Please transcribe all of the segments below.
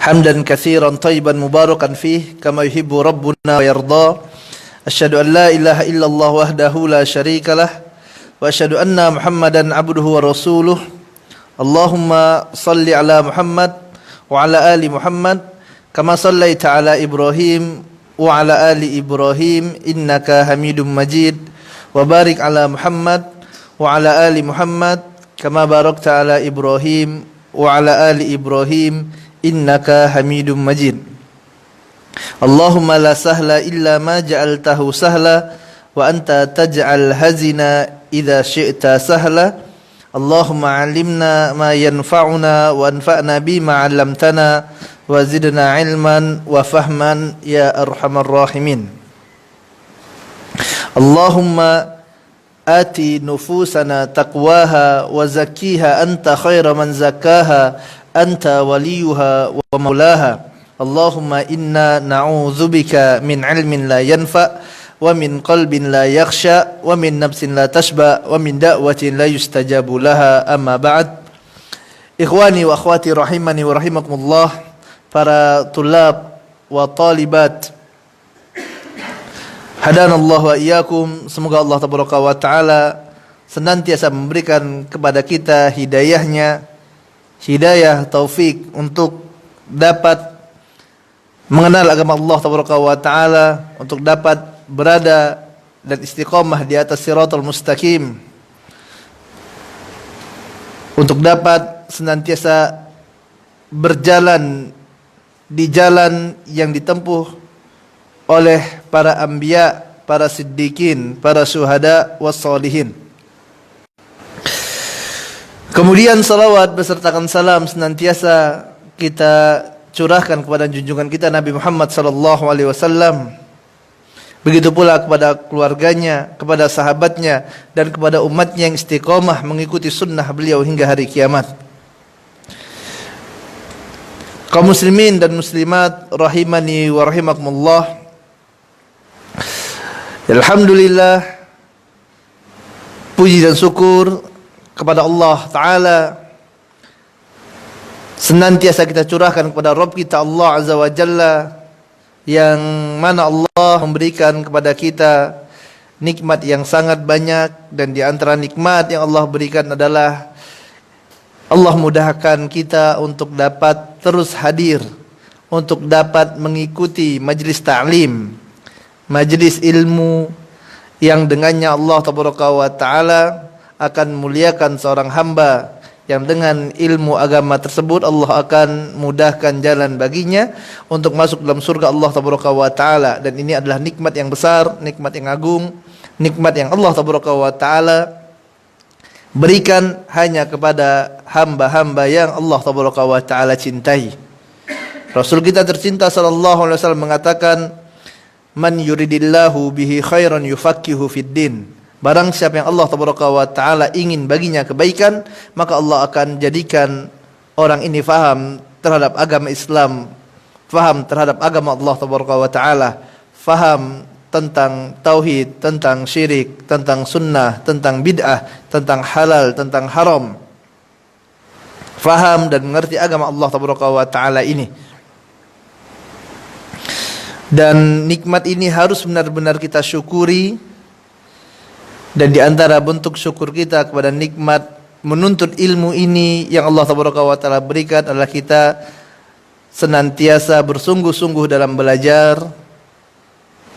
hamdan katsiran thayyiban mubarakan fih kama yuhibbu rabbuna wa yarda. Asyhadu an la ilaha illallah wahdahu la syarikalah wa asyhadu anna Muhammadan abduhu wa rasuluh. Allahumma salli ala Muhammad wa ala ali Muhammad kama sallaita ala Ibrahim wa ala ali Ibrahim innaka Hamidum Majid. Wa barik ala Muhammad wa ala ali Muhammad kama barakta ala Ibrahim wa ala ali Ibrahim innaka Hamidum Majid. Allahumma la sahla illa ma ja'altahu sahla wa anta taj'al hazina idza syi'ta sahla. Allahumma 'allimna ma yanfa'una wa anfa'na bima 'allamtana wa zidna 'ilman wa fahman ya arhamar rahimin. Allahumma ati nufusana taqwaha wa zakkiha anta khaira man zakkaha anta waliyuha wa maulaha. Allahumma inna na'udzubika min 'ilmin la yanfa' wa min qalbin la yakhsha wa min nafsin la tashba wa min da'watin la yustajabu laha. Amma ba'd. Ikhwani wa akhwati rahimani wa rahimakumullah, para tulab wa talibat hadanallahu wa iyyakum, semoga Allah tabaraka wa taala senantiasa memberikan kepada kita hidayahnya, hidayah taufik untuk dapat mengenal agama Allah tabaraka wa taala, untuk dapat berada dan istiqamah di atas siratal mustaqim, untuk dapat senantiasa berjalan di jalan yang ditempuh oleh para anbiya, para siddiqin, para syuhada wassalihin. Kemudian salawat besertakan salam senantiasa kita curahkan kepada junjungan kita Nabi Muhammad sallallahu alaihi wasallam. Begitu pula kepada keluarganya, kepada sahabatnya, dan kepada umatnya yang istiqamah mengikuti sunnah beliau hingga hari kiamat. Kaum muslimin dan muslimat rahimani wa rahimakumullah, alhamdulillah, puji dan syukur kepada Allah Ta'ala senantiasa kita curahkan kepada Rabb kita Allah Azza wa Jalla, yang mana Allah memberikan kepada kita nikmat yang sangat banyak. Dan di antara nikmat yang Allah berikan adalah Allah mudahkan kita untuk dapat terus hadir, untuk dapat mengikuti majlis ta'lim, majlis ilmu, yang dengannya Allah tabaraka wa ta'ala akan muliakan seorang hamba, yang dengan ilmu agama tersebut Allah akan mudahkan jalan baginya untuk masuk dalam surga Allah tabaraka wa taala. Dan ini adalah nikmat yang besar, nikmat yang agung, nikmat yang Allah tabaraka wa taala berikan hanya kepada hamba-hamba yang Allah tabaraka wa taala cintai. Rasul kita tercinta sallallahu alaihi wasallam mengatakan, man yuridillahu bihi khairan yufaqihu fid din. Barang siapa yang Allah tabaraka wa taala ingin baginya kebaikan, maka Allah akan jadikan orang ini faham terhadap agama Islam, faham terhadap agama Allah tabaraka wa taala, faham tentang tauhid, tentang syirik, tentang sunnah, tentang bid'ah, tentang halal, tentang haram. Faham dan mengerti agama Allah tabaraka wa taala ini. Dan nikmat ini harus benar-benar kita syukuri. Dan di antara bentuk syukur kita kepada nikmat menuntut ilmu ini yang Allah tabaraka wa taala berikan adalah kita senantiasa bersungguh-sungguh dalam belajar.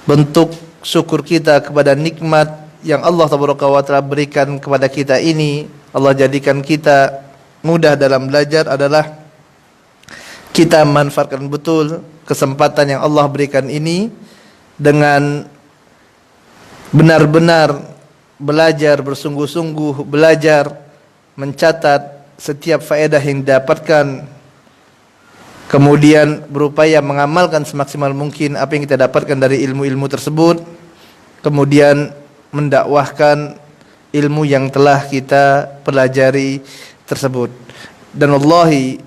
Bentuk syukur kita kepada nikmat yang Allah tabaraka wa taala berikan kepada kita ini, Allah jadikan kita mudah dalam belajar, adalah kita manfaatkan betul kesempatan yang Allah berikan ini dengan benar-benar belajar, bersungguh-sungguh belajar, mencatat setiap faedah yang didapatkan, kemudian berupaya mengamalkan semaksimal mungkin apa yang kita dapatkan dari ilmu-ilmu tersebut, kemudian mendakwahkan ilmu yang telah kita pelajari tersebut. Dan wallahi,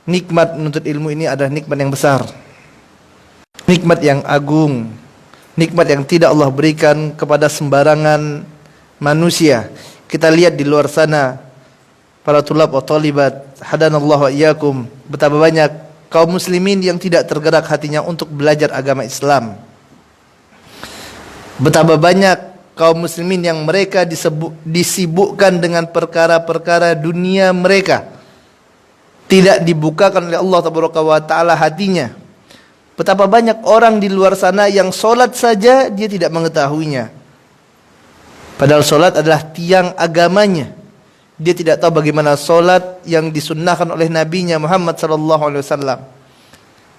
nikmat menuntut ilmu ini adalah nikmat yang besar, nikmat yang agung, nikmat yang tidak Allah berikan kepada sembarangan manusia. Kita lihat di luar sana, para tulab wa talibat hadanallahu wa iyyakum, betapa banyak kaum muslimin yang tidak tergerak hatinya untuk belajar agama Islam. Betapa banyak kaum muslimin yang mereka disibukkan dengan perkara-perkara dunia mereka, tidak dibukakan oleh Allah Taala hatinya. Betapa banyak orang di luar sana yang solat saja dia tidak mengetahuinya, padahal solat adalah tiang agamanya. Dia tidak tahu bagaimana solat yang disunnahkan oleh Nabi-Nya Muhammad SAW.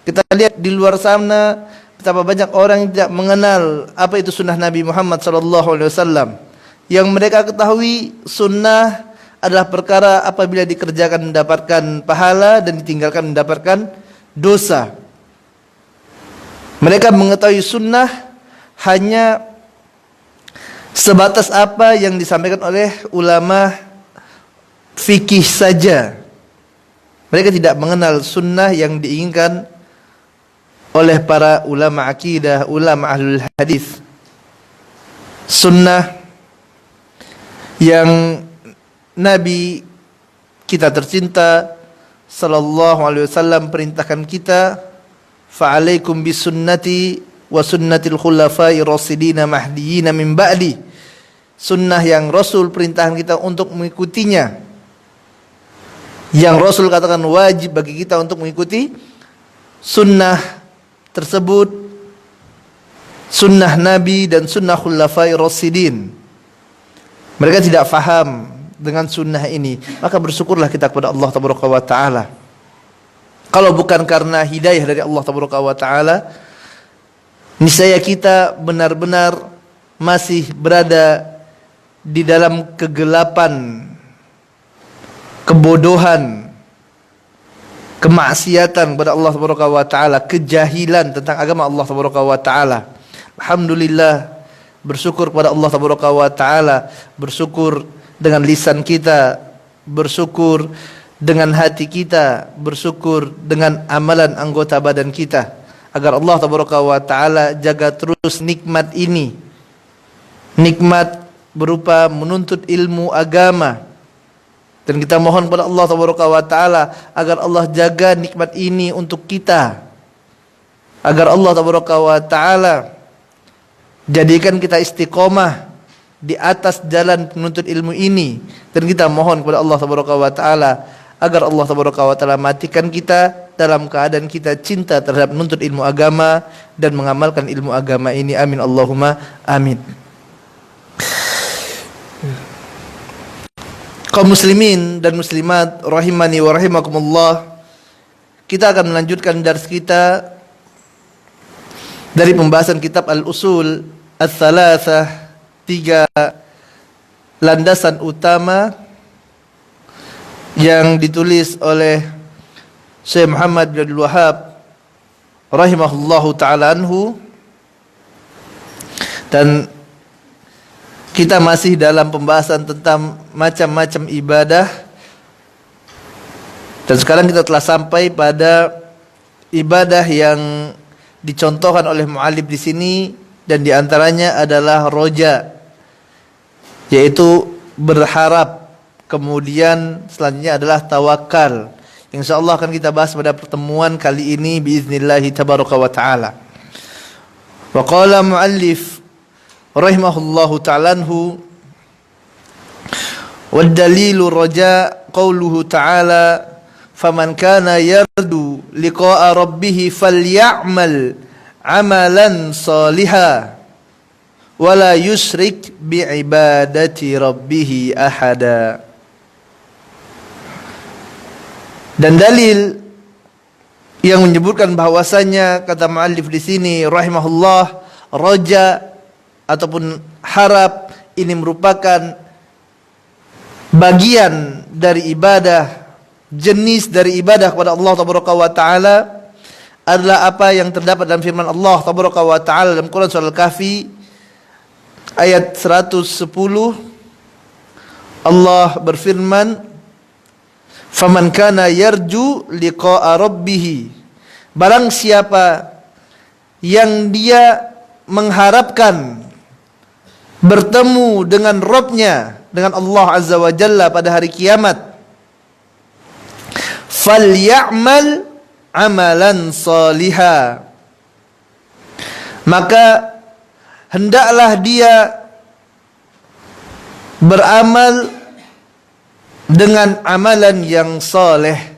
Kita lihat di luar sana betapa banyak orang yang tidak mengenal apa itu sunnah Nabi Muhammad SAW. Yang mereka ketahui sunnah adalah perkara apabila dikerjakan mendapatkan pahala dan ditinggalkan mendapatkan dosa. Mereka mengetahui sunnah hanya sebatas apa yang disampaikan oleh ulama fikih saja. Mereka tidak mengenal sunnah yang diinginkan oleh para ulama akidah, ulama ahlul hadis. Sunnah yang Nabi kita tercinta sallallahu alaihi wasallam perintahkan kita, fa'alaikum bisunnati wa sunnatil khulafai rasyidina mahdiyina min ba'di. Sunnah yang Rasul perintahkan kita untuk mengikutinya, yang Rasul katakan wajib bagi kita untuk mengikuti sunnah tersebut, sunnah Nabi dan sunnah khulafai rasyidin. Mereka tidak faham dengan sunnah ini, maka bersyukurlah kita kepada Allah Taala. Kalau bukan karena hidayah dari Allah Taala, niscaya kita benar-benar masih berada di dalam kegelapan, kebodohan, kemaksiatan kepada Allah Taala, kejahilan tentang agama Allah Taala. Alhamdulillah, bersyukur kepada Allah Taala, bersyukur dengan lisan kita, bersyukur dengan hati kita, bersyukur dengan amalan anggota badan kita, agar Allah Taala jaga terus nikmat ini, nikmat berupa menuntut ilmu agama. Dan kita mohon kepada Allah Taala agar Allah jaga nikmat ini untuk kita, agar Allah Taala jadikan kita istiqomah di atas jalan menuntut ilmu ini. Dan kita mohon kepada Allah Taala agar Allah Taala matikan kita dalam keadaan kita cinta terhadap menuntut ilmu agama dan mengamalkan ilmu agama ini. Amin Allahumma amin. Kaum muslimin dan muslimat rahimani wa rahimakumullah, kita akan melanjutkan dars kita dari pembahasan kitab Al-Usul Ats-Tsalatsah, 3 landasan utama yang ditulis oleh Syekh Muhammad bin Abdul Wahhab rahimahullahu taala anhu. Dan kita masih dalam pembahasan tentang macam-macam ibadah, dan sekarang kita telah sampai pada ibadah yang dicontohkan oleh mu'allif di sini, dan diantaranya adalah roja, yaitu berharap. Kemudian selanjutnya adalah tawakal. Insyaallah akan kita bahas pada pertemuan kali ini biiznillahi tabaraka wa taala. Wa qala muallif rahimahullahu ta'ala anhu, wad dalilu raja qauluhu ta'ala, faman kana yardu liqa'a rabbih falya'mal amalan salihan wala yusyrik bi'ibadati rabbih ahada. Dan dalil yang menyebutkan bahwasanya, kata muallif di sini rahimahullah, raja ataupun harap ini merupakan bagian dari ibadah, jenis dari ibadah kepada Allah Taala, adalah apa yang terdapat dalam firman Allah Taala dalam Quran surah Al-Kahfi ayat 110. Allah berfirman, faman kana yarju liqa'a rabbih, barang siapa yang dia mengharapkan bertemu dengan Rabb-Nya, dengan Allah Azza wa Jalla pada hari kiamat, falyamal, amalan saliha, maka hendaklah dia beramal dengan amalan yang saleh.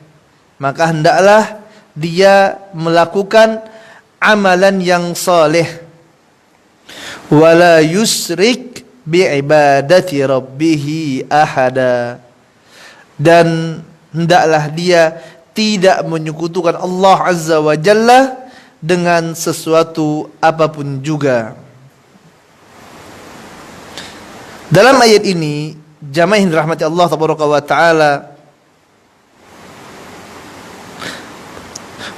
Maka hendaklah dia melakukan amalan yang saleh. Wala yusrik bi'ibadati rabbih ahada, dan hendaklah dia tidak menyekutukan Allah Azza wa Jalla dengan sesuatu apapun juga. Dalam ayat ini, jamaah yang dirahmati Allah tabaraka wa taala,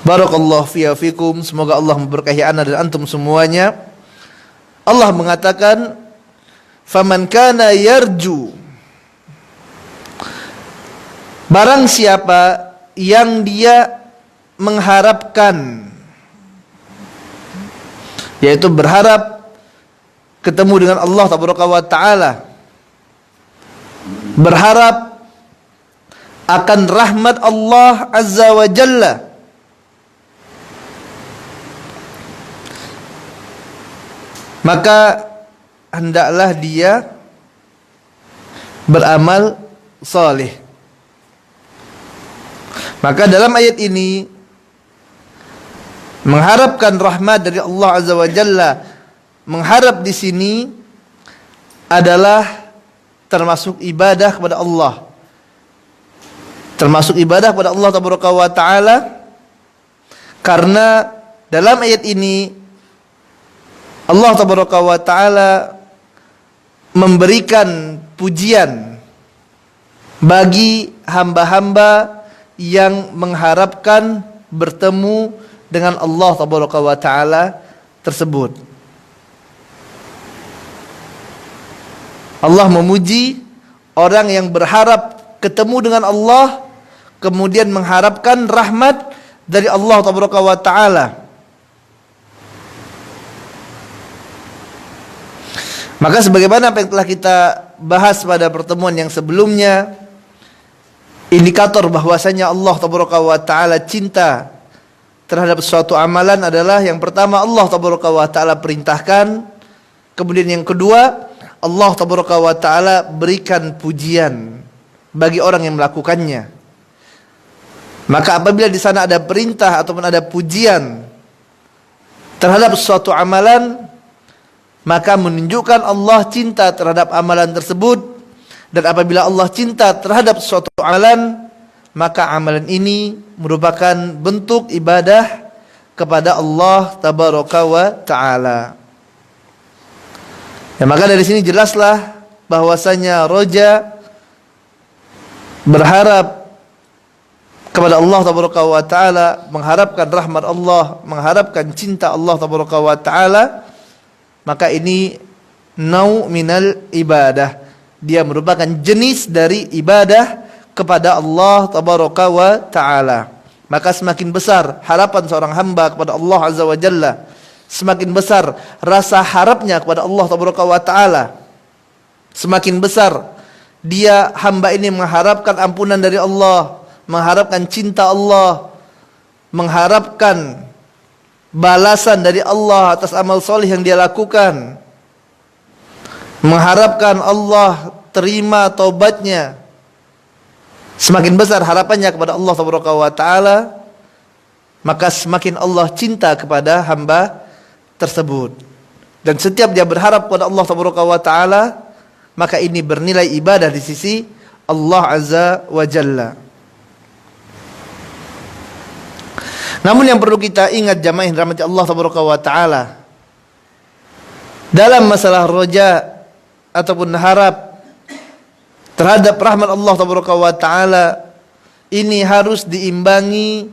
barakallahu fiya fikum, semoga Allah memberkahi ana dan antum semuanya. Allah mengatakan, faman kana yarju, barang siapa yang dia mengharapkan, yaitu berharap ketemu dengan Allah tabaraka wa taala, berharap akan rahmat Allah Azza wa Jalla, maka hendaklah dia beramal saleh. Maka dalam ayat ini, mengharapkan rahmat dari Allah Azza wa Jalla, mengharap di sini adalah termasuk ibadah kepada Allah. Termasuk ibadah kepada Allah Tabaraka wa taala, karena dalam ayat ini Allah Tabaraka wa taala memberikan pujian bagi hamba-hamba yang mengharapkan bertemu dengan Allah Tabaraka wa taala tersebut. Allah memuji orang yang berharap ketemu dengan Allah, kemudian mengharapkan rahmat dari Allah Tabaraka wa taala. Maka sebagaimana apa yang telah kita bahas pada pertemuan yang sebelumnya, indikator bahwasanya Allah Tabaraka wa taala cinta terhadap suatu amalan adalah, yang pertama, Allah Tabaraka wa taala perintahkan, kemudian yang kedua, Allah Tabaraka wa taala berikan pujian bagi orang yang melakukannya. Maka apabila di sana ada perintah ataupun ada pujian terhadap suatu amalan, maka menunjukkan Allah cinta terhadap amalan tersebut. Dan apabila Allah cinta terhadap suatu amalan, maka amalan ini merupakan bentuk ibadah kepada Allah Tabaraka wa taala. Ya, maka dari sini jelaslah bahwasanya roja berharap kepada Allah Tabaraka wa taala, mengharapkan rahmat Allah, mengharapkan cinta Allah Tabaraka wa taala, maka ini nau minal ibadah. Dia merupakan jenis dari ibadah kepada Allah Tabaraka wa taala. Maka semakin besar harapan seorang hamba kepada Allah Azza wa Jalla, semakin besar rasa harapnya kepada Allah Tabaraka wa taala, semakin besar dia, hamba ini, mengharapkan ampunan dari Allah, mengharapkan cinta Allah, mengharapkan balasan dari Allah atas amal soleh yang dia lakukan, mengharapkan Allah terima taubatnya. Semakin besar harapannya kepada Allah Tabaraka wa taala, maka semakin Allah cinta kepada hamba tersebut. Dan setiap dia berharap kepada Allah Tabaraka wa taala, maka ini bernilai ibadah di sisi Allah Azza wa Jalla. Namun yang perlu kita ingat jamaah yang dirahmati Allah Tabaraka wa taala, dalam masalah roja ataupun harap terhadap rahmat Allah Tabaraka wa taala, ini harus diimbangi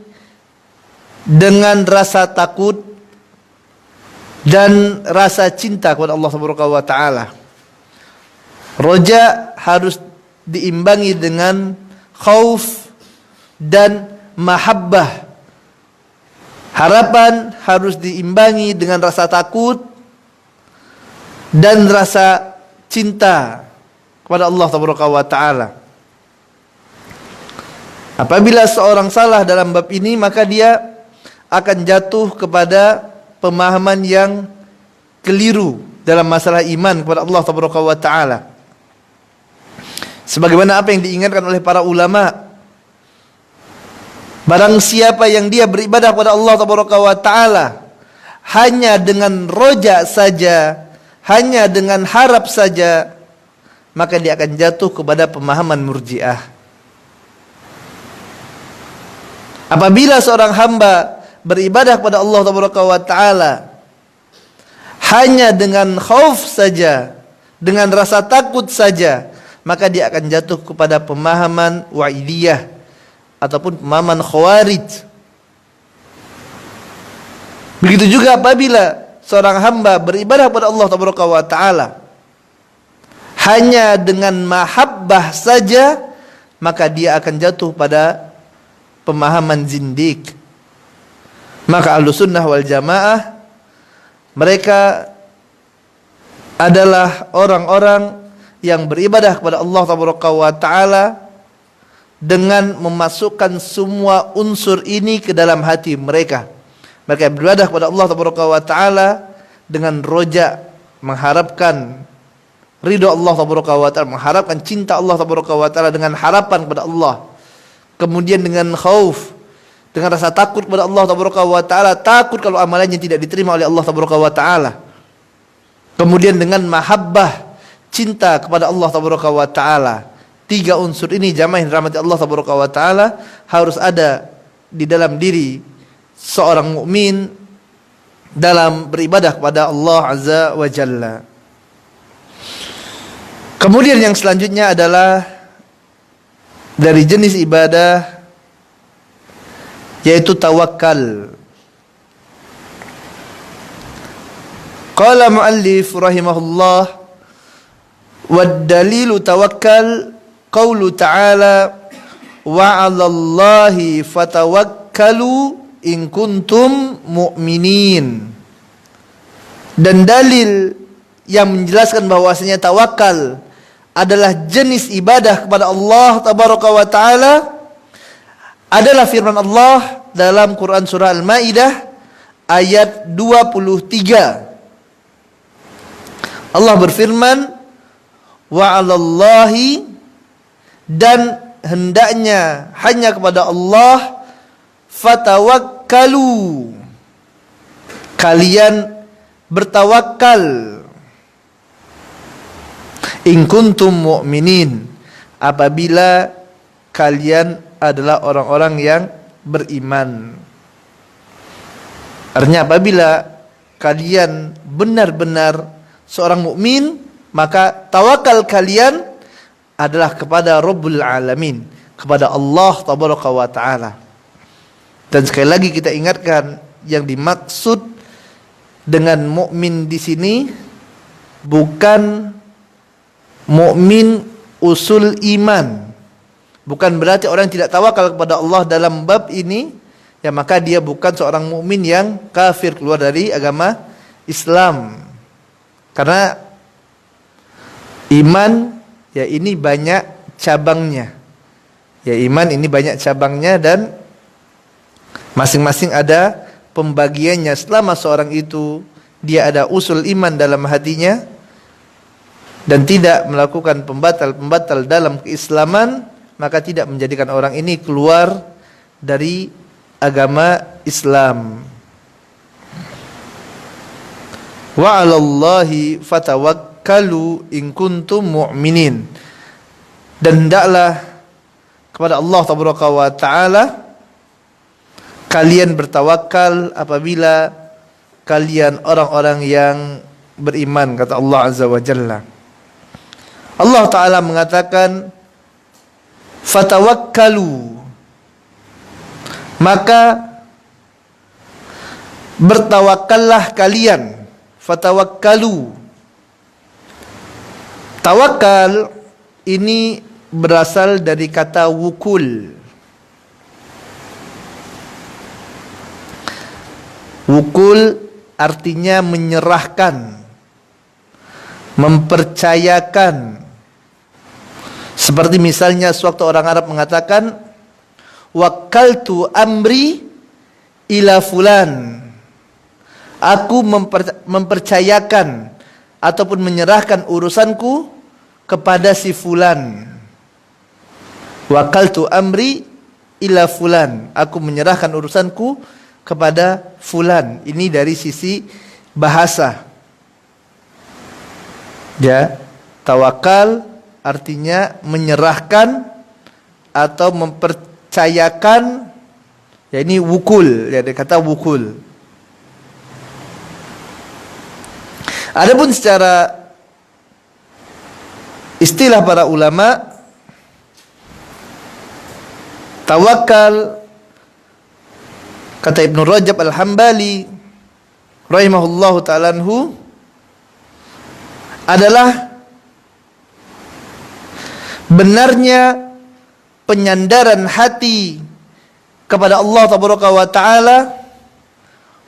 dengan rasa takut dan rasa cinta kepada Allah Tabaraka wa taala. Roja harus diimbangi dengan khauf dan mahabbah. Harapan harus diimbangi dengan rasa takut dan rasa cinta kepada Allah Tabaraka wa taala. Apabila seorang salah dalam bab ini, maka dia akan jatuh kepada pemahaman yang keliru dalam masalah iman kepada Allah Tabaraka wa Ta'ala. Sebagaimana apa yang diingatkan oleh para ulama, barang siapa yang dia beribadah kepada Allah Tabaraka wa Ta'ala hanya dengan roja saja, hanya dengan harap saja, maka dia akan jatuh kepada pemahaman Murji'ah. Apabila seorang hamba beribadah kepada Allah Tabaraka wa Ta'ala hanya dengan khauf saja, dengan rasa takut saja, maka dia akan jatuh kepada pemahaman Wa'idiyah ataupun pemahaman Khawarij. Begitu juga apabila seorang hamba beribadah kepada Allah Tabaraka wa Ta'ala hanya dengan mahabbah saja, maka dia akan jatuh pada pemahaman zindik. Maka Ahlussunnah wal Jamaah, mereka adalah orang-orang yang beribadah kepada Allah Tabaraka wa Ta'ala dengan memasukkan semua unsur ini ke dalam hati mereka. Mereka beribadah kepada Allah Tabaraka wa Ta'ala dengan roja, mengharapkan ridha Allah Tabaraka wa Ta'ala, mengharapkan cinta Allah Tabaraka wa Ta'ala, dengan harapan kepada Allah. Kemudian dengan khauf, dengan rasa takut kepada Allah Tabaraka wa Ta'ala, takut kalau amalannya tidak diterima oleh Allah Tabaraka wa Ta'ala. Kemudian dengan mahabbah, cinta kepada Allah Tabaraka wa Ta'ala. Tiga unsur ini jamaah yang dirahmati Allah Tabaraka wa Ta'ala harus ada di dalam diri seorang mukmin dalam beribadah kepada Allah Azza wa Jalla. Kemudian yang selanjutnya adalah dari jenis ibadah yaitu tawakal. Qala muallif rahimahullah, wad dalilu tawakkal qaulu ta'ala wa 'alallahi fatawakkalu in kuntum mu'minin. Dan dalil yang menjelaskan bahwasanya tawakal adalah jenis ibadah kepada Allah Tabaraka wa Ta'ala adalah firman Allah dalam Quran surah Al-Maidah ayat 23. Allah berfirman, wa 'alallahi, dan hendaknya hanya kepada Allah, fatawakkalu, kalian bertawakal, in kuntum mu'minin, apabila kalian adalah orang-orang yang beriman. Artinya apabila kalian benar-benar seorang mukmin, maka tawakal kalian adalah kepada Rabbul Alamin, kepada Allah Tabaraka wa Ta'ala. Dan sekali lagi kita ingatkan, yang dimaksud dengan mukmin di sini bukan mukmin usul iman. Bukan berarti orang yang tidak tawakal kepada Allah dalam bab ini, ya maka dia bukan seorang mukmin yang kafir, keluar dari agama Islam. Karena iman ya ini banyak cabangnya. Ya iman ini banyak cabangnya dan masing-masing ada pembagiannya. Selama seorang itu dia ada usul iman dalam hatinya dan tidak melakukan pembatal-pembatal dalam keislaman, maka tidak menjadikan orang ini keluar dari agama Islam. Wa 'alallahi fatawakkalu in kuntum mu'minin. Dan hendaklah kepada Allah Tabaraka wa Ta'ala kalian bertawakal apabila kalian orang-orang yang beriman, kata Allah Azza wa Jalla. Allah Ta'ala mengatakan fatawakkalu, maka bertawakallah kalian. Fatawakkalu, tawakal ini berasal dari kata wukul. Wukul artinya menyerahkan, mempercayakan. Seperti misalnya sewaktu orang Arab mengatakan wakaltu amri ila fulan. Aku mempercayakan ataupun menyerahkan urusanku kepada si fulan. Wakaltu amri ila fulan. Aku menyerahkan urusanku kepada fulan. Ini dari sisi bahasa. Ya, tawakal artinya menyerahkan atau mempercayakan. Ya, ini wukul, ya, dia kata wukul. Adapun secara istilah para ulama, tawakal, kata Ibnu Rajab Al-Hambali rahimahullahu ta'ala anhu, adalah benarnya penyandaran hati kepada Allah tabaraka wa ta'ala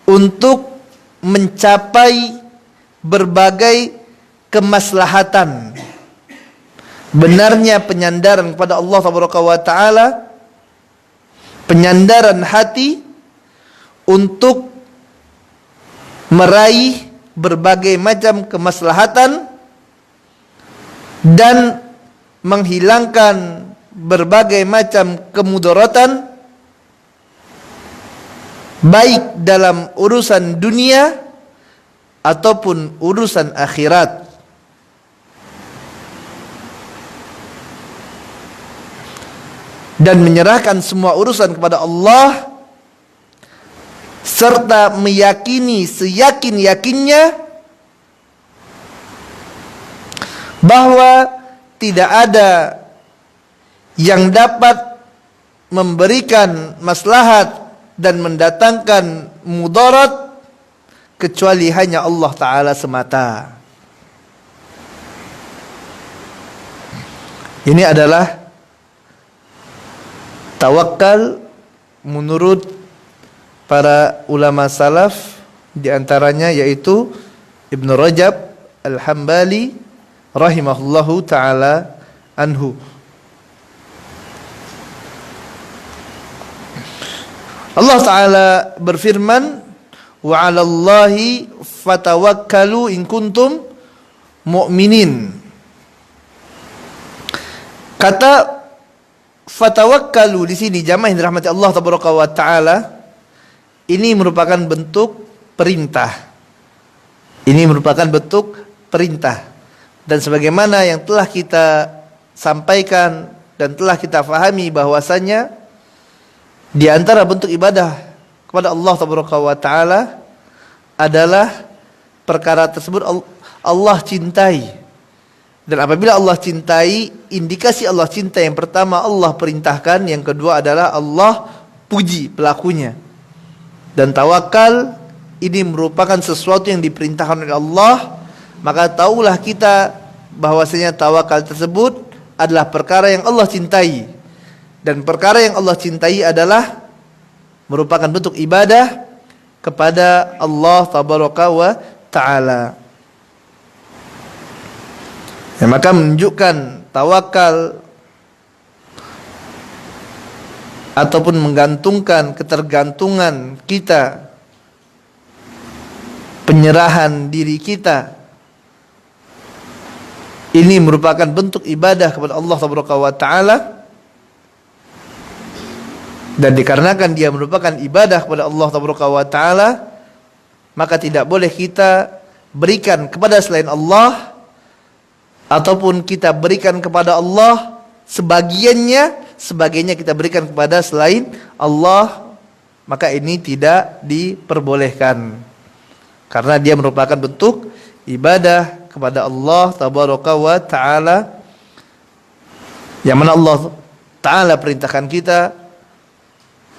untuk mencapai berbagai kemaslahatan. Benarnya penyandaran kepada Allah tabaraka wa ta'ala, penyandaran hati untuk meraih berbagai macam kemaslahatan dan menghilangkan berbagai macam kemudaratan, baik dalam urusan dunia ataupun urusan akhirat. Dan menyerahkan semua urusan kepada Allah, serta meyakini seyakin-yakinnya bahwa tidak ada yang dapat memberikan maslahat dan mendatangkan mudarat kecuali hanya Allah Ta'ala semata. Ini adalah tawakal menurut para ulama salaf, di antaranya yaitu Ibnu Rajab Al-Hambali rahimahullahu ta'ala anhu. Allah Ta'ala berfirman, wa 'alallahi fatawakkalu in kuntum mu'minin. Kata fatawakkalu di sini, jamaah yang dirahmati Allah tabaraka wa taala, ini merupakan bentuk perintah. Ini merupakan bentuk perintah. Dan sebagaimana yang telah kita sampaikan dan telah kita fahami bahwasanya di antara bentuk ibadah kepada Allah tabaraka wa taala adalah perkara tersebut Allah cintai. Dan apabila Allah cintai, indikasi Allah cinta yang pertama Allah perintahkan, yang kedua adalah Allah puji pelakunya. Dan tawakal ini merupakan sesuatu yang diperintahkan oleh Allah, maka tahulah kita bahwasanya tawakal tersebut adalah perkara yang Allah cintai. Dan perkara yang Allah cintai adalah merupakan bentuk ibadah kepada Allah tabaraka wa ta'ala. Ya, maka menunjukkan tawakal ataupun menggantungkan ketergantungan kita, penyerahan diri kita, ini merupakan bentuk ibadah kepada Allah tabaraka wa ta'ala. Dan dikarenakan dia merupakan ibadah kepada Allah tabaraka wa ta'ala, maka tidak boleh kita berikan kepada selain Allah, ataupun kita berikan kepada Allah sebagainya kita berikan kepada selain Allah, maka ini tidak diperbolehkan. Karena dia merupakan bentuk ibadah kepada Allah tabaraka wa ta'ala, yang mana Allah Ta'ala perintahkan kita,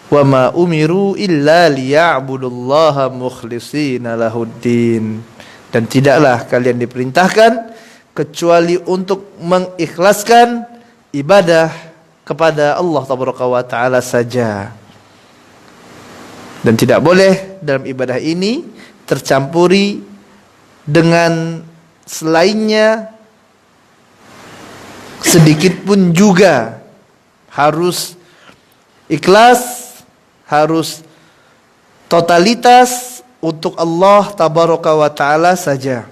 wa ma umiru illa liya'budullaha mukhlishina lahuddin. Dan tidaklah kalian diperintahkan kecuali untuk mengikhlaskan ibadah kepada Allah tabaraka wa ta'ala saja. Dan tidak boleh dalam ibadah ini tercampuri dengan selainnya sedikit pun juga. Harus ikhlas, harus totalitas untuk Allah tabaraka wa taala saja.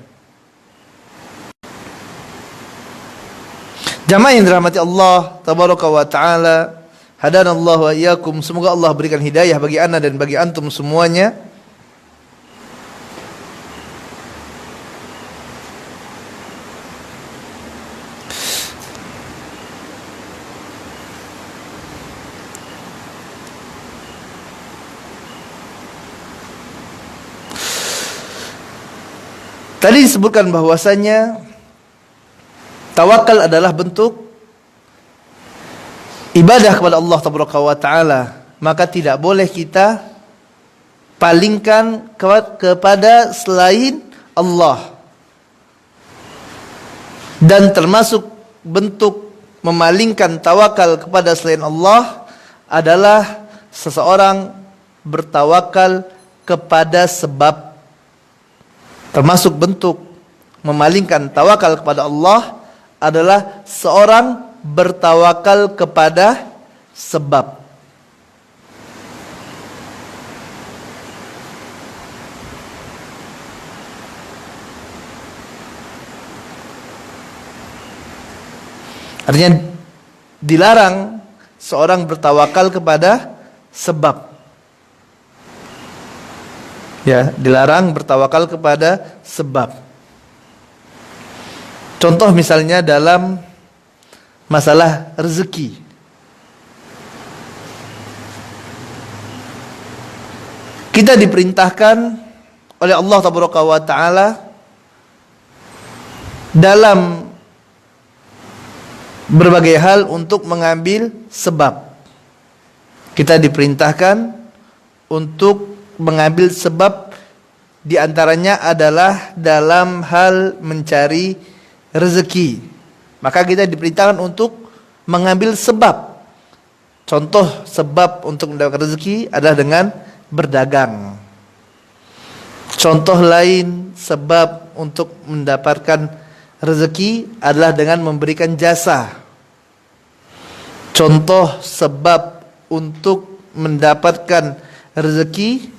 Jamaah yang dirahmati Allah tabaraka wa taala, hadanallahu wa iyyakum, semoga Allah berikan hidayah bagi ana dan bagi antum semuanya. Tadi disebutkan bahwasanya tawakal adalah bentuk ibadah kepada Allah Tabaraka wa taala, maka tidak boleh kita palingkan kepada selain Allah. Dan termasuk bentuk memalingkan tawakal kepada selain Allah adalah seseorang bertawakal kepada sebab. Termasuk bentuk memalingkan tawakal kepada Allah adalah seorang bertawakal kepada sebab. Artinya dilarang seorang bertawakal kepada sebab. Ya, dilarang bertawakal kepada sebab. Contoh misalnya dalam masalah rezeki. Kita diperintahkan oleh Allah Tabaraka wa taala dalam berbagai hal untuk mengambil sebab. Kita diperintahkan untuk mengambil sebab, di antaranya adalah dalam hal mencari rezeki. Maka kita diperintahkan untuk mengambil sebab. Contoh sebab untuk mendapatkan rezeki adalah dengan berdagang. Contoh lain sebab untuk mendapatkan rezeki adalah dengan memberikan jasa. Contoh sebab untuk mendapatkan rezeki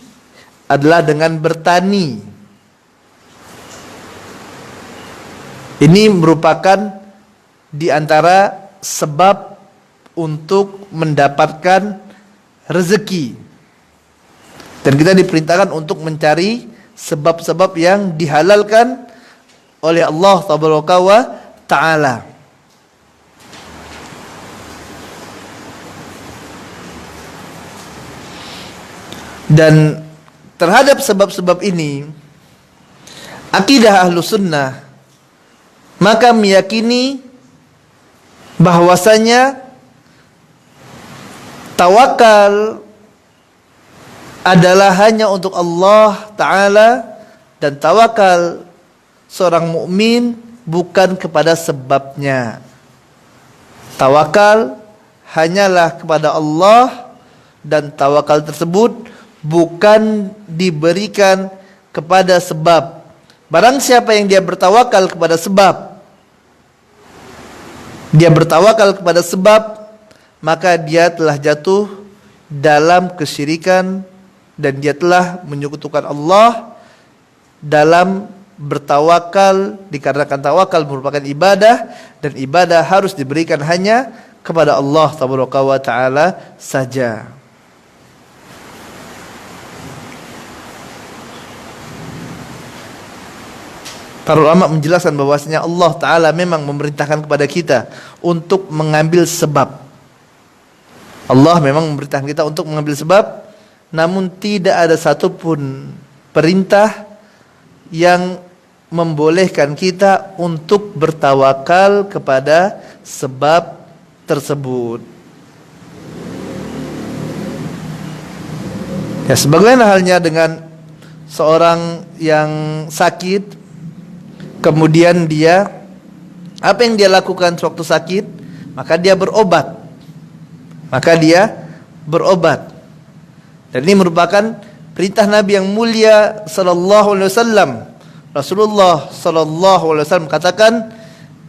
adalah dengan bertani. Ini merupakan di antara sebab untuk mendapatkan rezeki. Dan kita diperintahkan untuk mencari sebab-sebab yang dihalalkan oleh Allah Tabaraka wa taala. Dan terhadap sebab-sebab ini, akidah ahlu sunnah maka meyakini bahwasanya tawakal adalah hanya untuk Allah Ta'ala, dan tawakal seorang mukmin bukan kepada sebabnya. Tawakal hanyalah kepada Allah, dan tawakal tersebut bukan diberikan kepada sebab. Barang siapa yang dia bertawakal kepada sebab, dia bertawakal kepada sebab, maka dia telah jatuh dalam kesyirikan, dan dia telah menyekutukan Allah dalam bertawakal, dikarenakan tawakal merupakan ibadah, dan ibadah harus diberikan hanya kepada Allah Tabaraka wa taala saja. Para ulama menjelaskan bahwasanya Allah Ta'ala memang memerintahkan kepada kita untuk mengambil sebab. Allah memang memerintahkan kita untuk mengambil sebab, namun tidak ada satupun perintah yang membolehkan kita untuk bertawakal kepada sebab tersebut. Ya, sebagaimana halnya dengan seorang yang sakit, kemudian dia, apa yang dia lakukan sewaktu sakit? Maka dia berobat. Dan ini merupakan perintah Nabi yang mulia sallallahu alaihi wasallam. Rasulullah sallallahu alaihi wasallam katakan,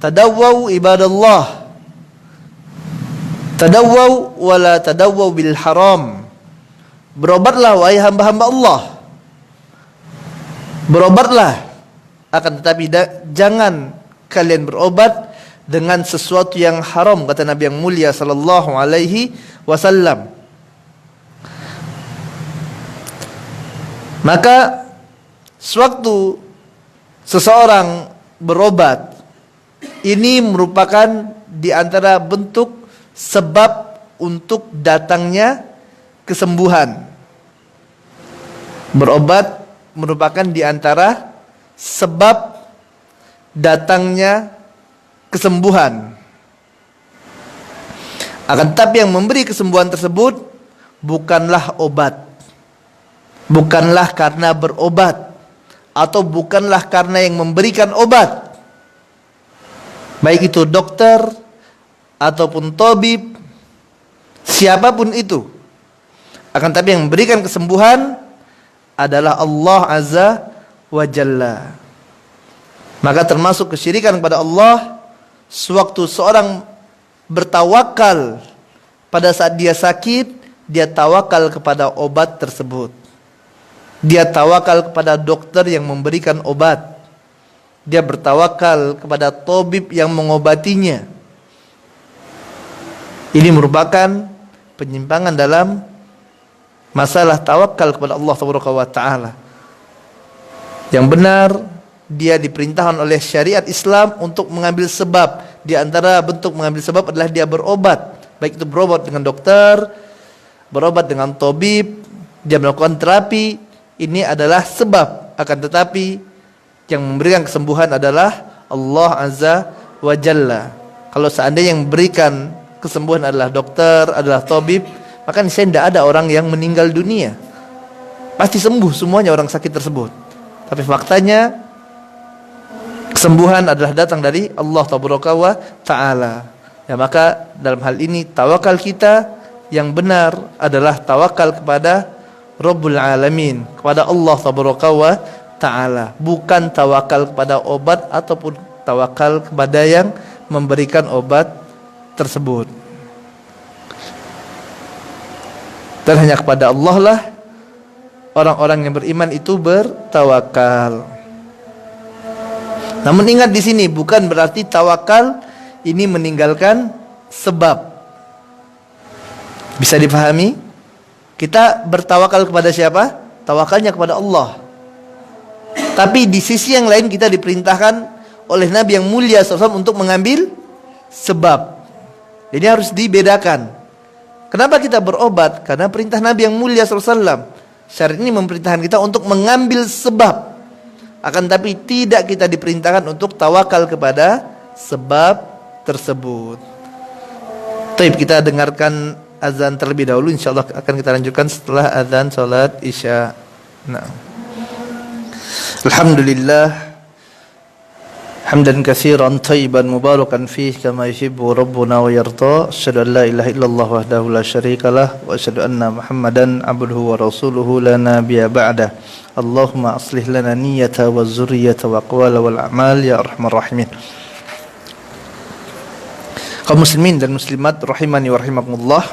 "Tadawwau ibadallah. Tadawwau wa la tadawwau bil haram. Berobatlah wahai hamba-hamba Allah. Berobatlah. Akan tetapi jangan kalian berobat dengan sesuatu yang haram, kata Nabi yang mulia sallallahu alaihi wasallam. Maka sewaktu seseorang berobat, ini merupakan di antara bentuk sebab untuk datangnya kesembuhan. Berobat merupakan di antara sebab datangnya kesembuhan. Akan tetapi yang memberi kesembuhan tersebut bukanlah obat, bukanlah karena berobat, atau bukanlah karena yang memberikan obat, baik itu dokter ataupun tabib, siapapun itu. Akan tetapi yang memberikan kesembuhan adalah Allah Azza wa Jalla. Maka termasuk kesyirikan kepada Allah sewaktu seorang bertawakal pada saat dia sakit, dia tawakal kepada obat tersebut. Dia tawakal kepada dokter yang memberikan obat. Dia bertawakal kepada tabib yang mengobatinya. Ini merupakan penyimpangan dalam masalah tawakal kepada Allah Taala. Yang benar, dia diperintahkan oleh syariat Islam untuk mengambil sebab. Di antara bentuk mengambil sebab adalah dia berobat, baik itu berobat dengan dokter, berobat dengan tabib, dia melakukan terapi. Ini adalah sebab. Akan tetapi yang memberikan kesembuhan adalah Allah Azza wa Jalla. Kalau seandainya yang memberikan kesembuhan adalah dokter, adalah tabib, maka niscaya tidak ada orang yang meninggal dunia. Pasti sembuh semuanya orang sakit tersebut. Tapi faktanya kesembuhan adalah datang dari Allah Taala. Ya, maka dalam hal ini tawakal kita yang benar adalah tawakal kepada Rabbul Alamin, kepada Allah Taala, bukan tawakal kepada obat ataupun tawakal kepada yang memberikan obat tersebut. Dan hanya kepada Allah lah orang-orang yang beriman itu bertawakal. Namun ingat di sini bukan berarti tawakal ini meninggalkan sebab. Bisa dipahami? Kita bertawakal kepada siapa? Tawakalnya kepada Allah. Tapi di sisi yang lain kita diperintahkan oleh Nabi yang mulia SAW untuk mengambil sebab. Jadi harus dibedakan. Kenapa kita berobat? Karena perintah Nabi yang mulia SAW. Syariat ini memerintahkan kita untuk mengambil sebab. Akan tapi tidak kita diperintahkan untuk tawakal kepada sebab tersebut. Baik, kita dengarkan azan terlebih dahulu. InsyaAllah akan kita lanjutkan setelah azan salat isya. Nah. Alhamdulillah hamdan katsiran thayyiban mubarakan fihi kama yuhibbu rabbuna wa yarda. Asyhadu an la ilaha illallah wahdahu la syarikalah wa asyhadu anna Muhammadan abduhu wa rasuluhu la nabiyya ba'da. Allahumma aslih lana niyyata wa zurriyyata wa aqwala wal a'mal ya arhamar rahimin. Kaum muslimin dan muslimat rahimani wa rahimakumullah.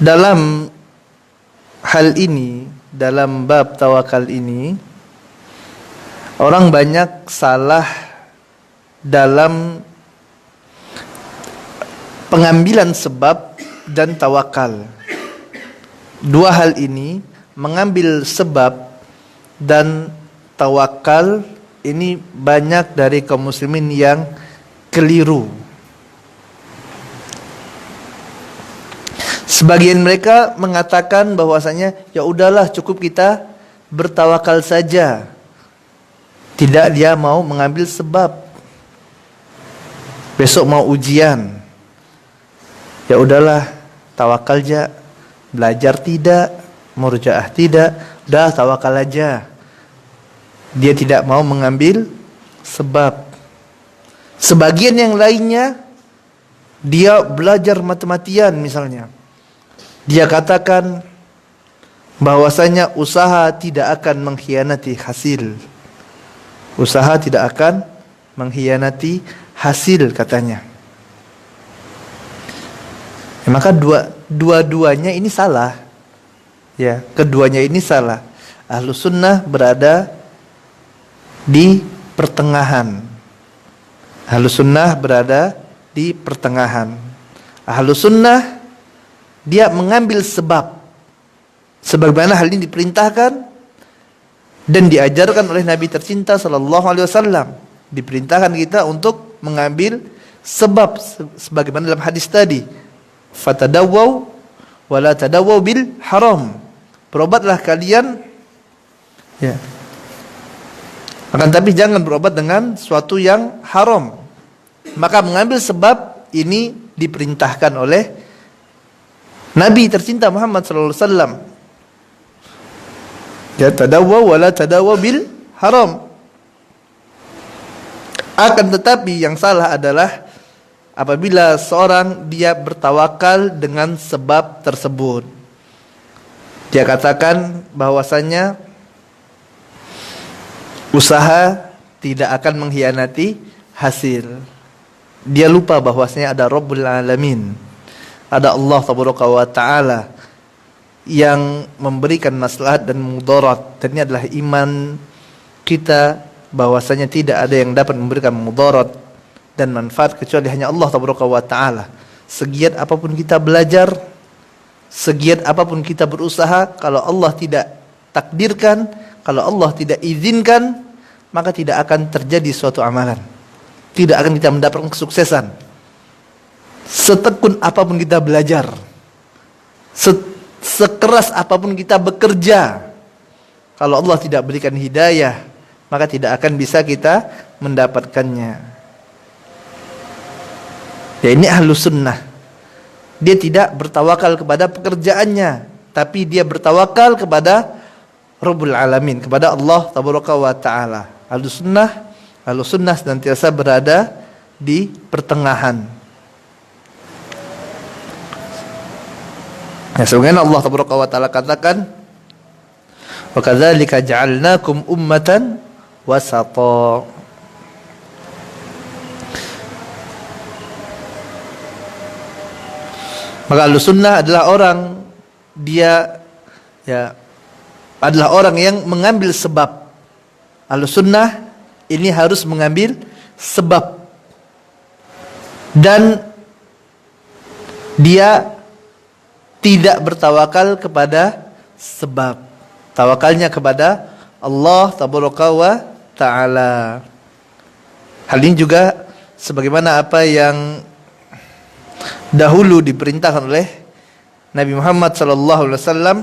Dalam hal ini, dalam bab tawakal ini, orang banyak salah dalam pengambilan sebab dan tawakal. Dua hal ini, mengambil sebab dan tawakal, ini banyak dari kaum muslimin yang keliru. Sebagian mereka mengatakan bahwasanya ya udahlah cukup kita bertawakal saja. Tidak dia mau mengambil sebab. Besok mau ujian. Ya udahlah tawakal aja. Belajar tidak, murjaah tidak, udah tawakal aja. Dia tidak mau mengambil sebab. Sebagian yang lainnya dia belajar mati-matian misalnya. Dia katakan bahwasanya usaha tidak akan mengkhianati hasil. Usaha tidak akan mengkhianati hasil katanya. Ya, maka dua-duanya ini salah. Ya, keduanya ini salah. Ahlus sunnah berada di pertengahan. Ahlus sunnah berada di pertengahan. Ahlus sunnah dia mengambil sebab, sebagaimana hal ini diperintahkan dan diajarkan oleh Nabi tercinta sallallahu alaihi wasallam. Diperintahkan kita untuk mengambil sebab, sebagaimana dalam hadis tadi, fatadawwaw wala tadawwaw bil haram. Berobatlah kalian, ya, akan tapi jangan berobat dengan suatu yang haram. Maka mengambil sebab ini diperintahkan oleh Nabi tercinta Muhammad sallallahu alaihi wasallam. Ya, tadawwaw wala tadawwaw bil haram. Akan tetapi yang salah adalah apabila seorang dia bertawakal dengan sebab tersebut. Dia katakan bahwasanya usaha tidak akan mengkhianati hasil. Dia lupa bahwasanya ada Rabbul Alamin, ada Allah Tabaraka wa Ta'ala yang memberikan maslahat dan mudarat. Dan ini adalah iman kita bahwasanya tidak ada yang dapat memberikan mudarat dan manfaat kecuali hanya Allah Tabaraka wa Ta'ala. Segiat apapun kita belajar, segiat apapun kita berusaha, kalau Allah tidak takdirkan, kalau Allah tidak izinkan, maka tidak akan terjadi suatu amalan. Tidak akan kita mendapatkan kesuksesan. Setekun apapun kita belajar, sekeras apapun kita bekerja, kalau Allah tidak berikan hidayah, maka tidak akan bisa kita mendapatkannya. Ya, ini ahlus sunnah. Dia tidak bertawakal kepada pekerjaannya, tapi dia bertawakal kepada Rabbul Alamin, kepada Allah Tabaraka wa Ta'ala. Ahlus sunnah senantiasa berada di pertengahan. Ya, sebagaimana Allah Tabaraka wa Ta'ala katakan, wa kadzalika ja'alnakum ummatan wasata. Maka ahlus sunnah adalah orang, dia ya adalah orang yang mengambil sebab. Ahlus sunnah ini harus mengambil sebab, dan dia tidak bertawakal kepada sebab. Tawakalnya kepada Allah Tabaraka wa Ta'ala. Hal ini juga sebagaimana apa yang dahulu diperintahkan oleh Nabi Muhammad sallallahu alaihi wasallam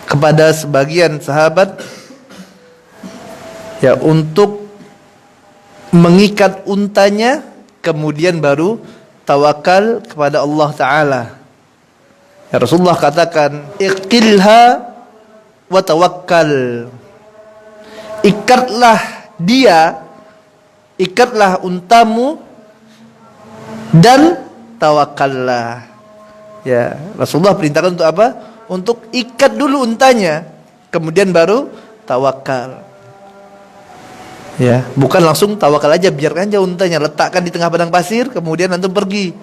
kepada sebagian sahabat, ya, untuk mengikat untanya kemudian baru tawakal kepada Allah Ta'ala. Ya, Rasulullah katakan, iqilha wa tawakkal. Ikatlah dia, ikatlah untamu dan tawakallah. Ya, Rasulullah perintahkan untuk apa? Untuk ikat dulu untanya, kemudian baru tawakal. Ya, bukan langsung tawakal aja, biarkan aja untanya, letakkan di tengah padang pasir, kemudian antum pergi.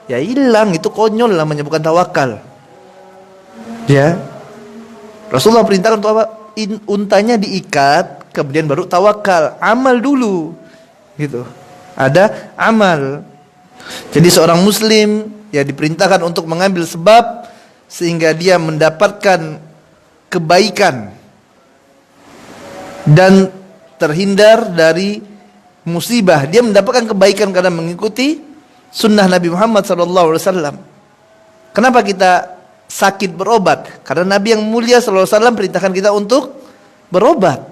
Ya hilang, itu konyol namanya, bukan tawakal. Ya, Rasulullah perintahkan untuk apa? Untanya diikat, kemudian baru tawakal. Amal dulu, gitu. Ada amal. Jadi seorang muslim ya diperintahkan untuk mengambil sebab sehingga dia mendapatkan kebaikan dan terhindar dari musibah. Dia mendapatkan kebaikan karena mengikuti sunnah Nabi Muhammad SAW. Kenapa kita sakit berobat? Karena Nabi yang mulia SAW perintahkan kita untuk berobat.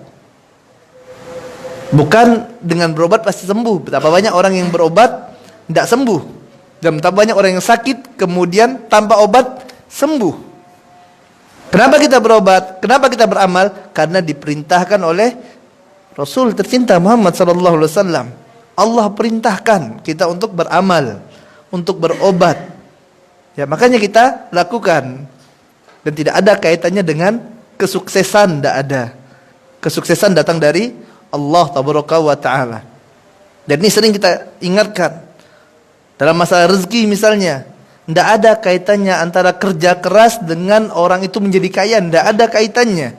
Bukan dengan berobat pasti sembuh. Betapa banyak orang yang berobat tidak sembuh, dan betapa banyak orang yang sakit kemudian tanpa obat sembuh. Kenapa kita berobat? Kenapa kita beramal? Karena diperintahkan oleh Rasul tercinta Muhammad SAW. Allah perintahkan kita untuk beramal, untuk berobat. Ya, makanya kita lakukan. Dan tidak ada kaitannya dengan kesuksesan, tidak ada. Kesuksesan datang dari Allah Tabaraka wa Ta'ala. Dan ini sering kita ingatkan. Dalam masalah rezeki misalnya, Tidak ada kaitannya antara kerja keras dengan orang itu menjadi kaya. Tidak ada kaitannya.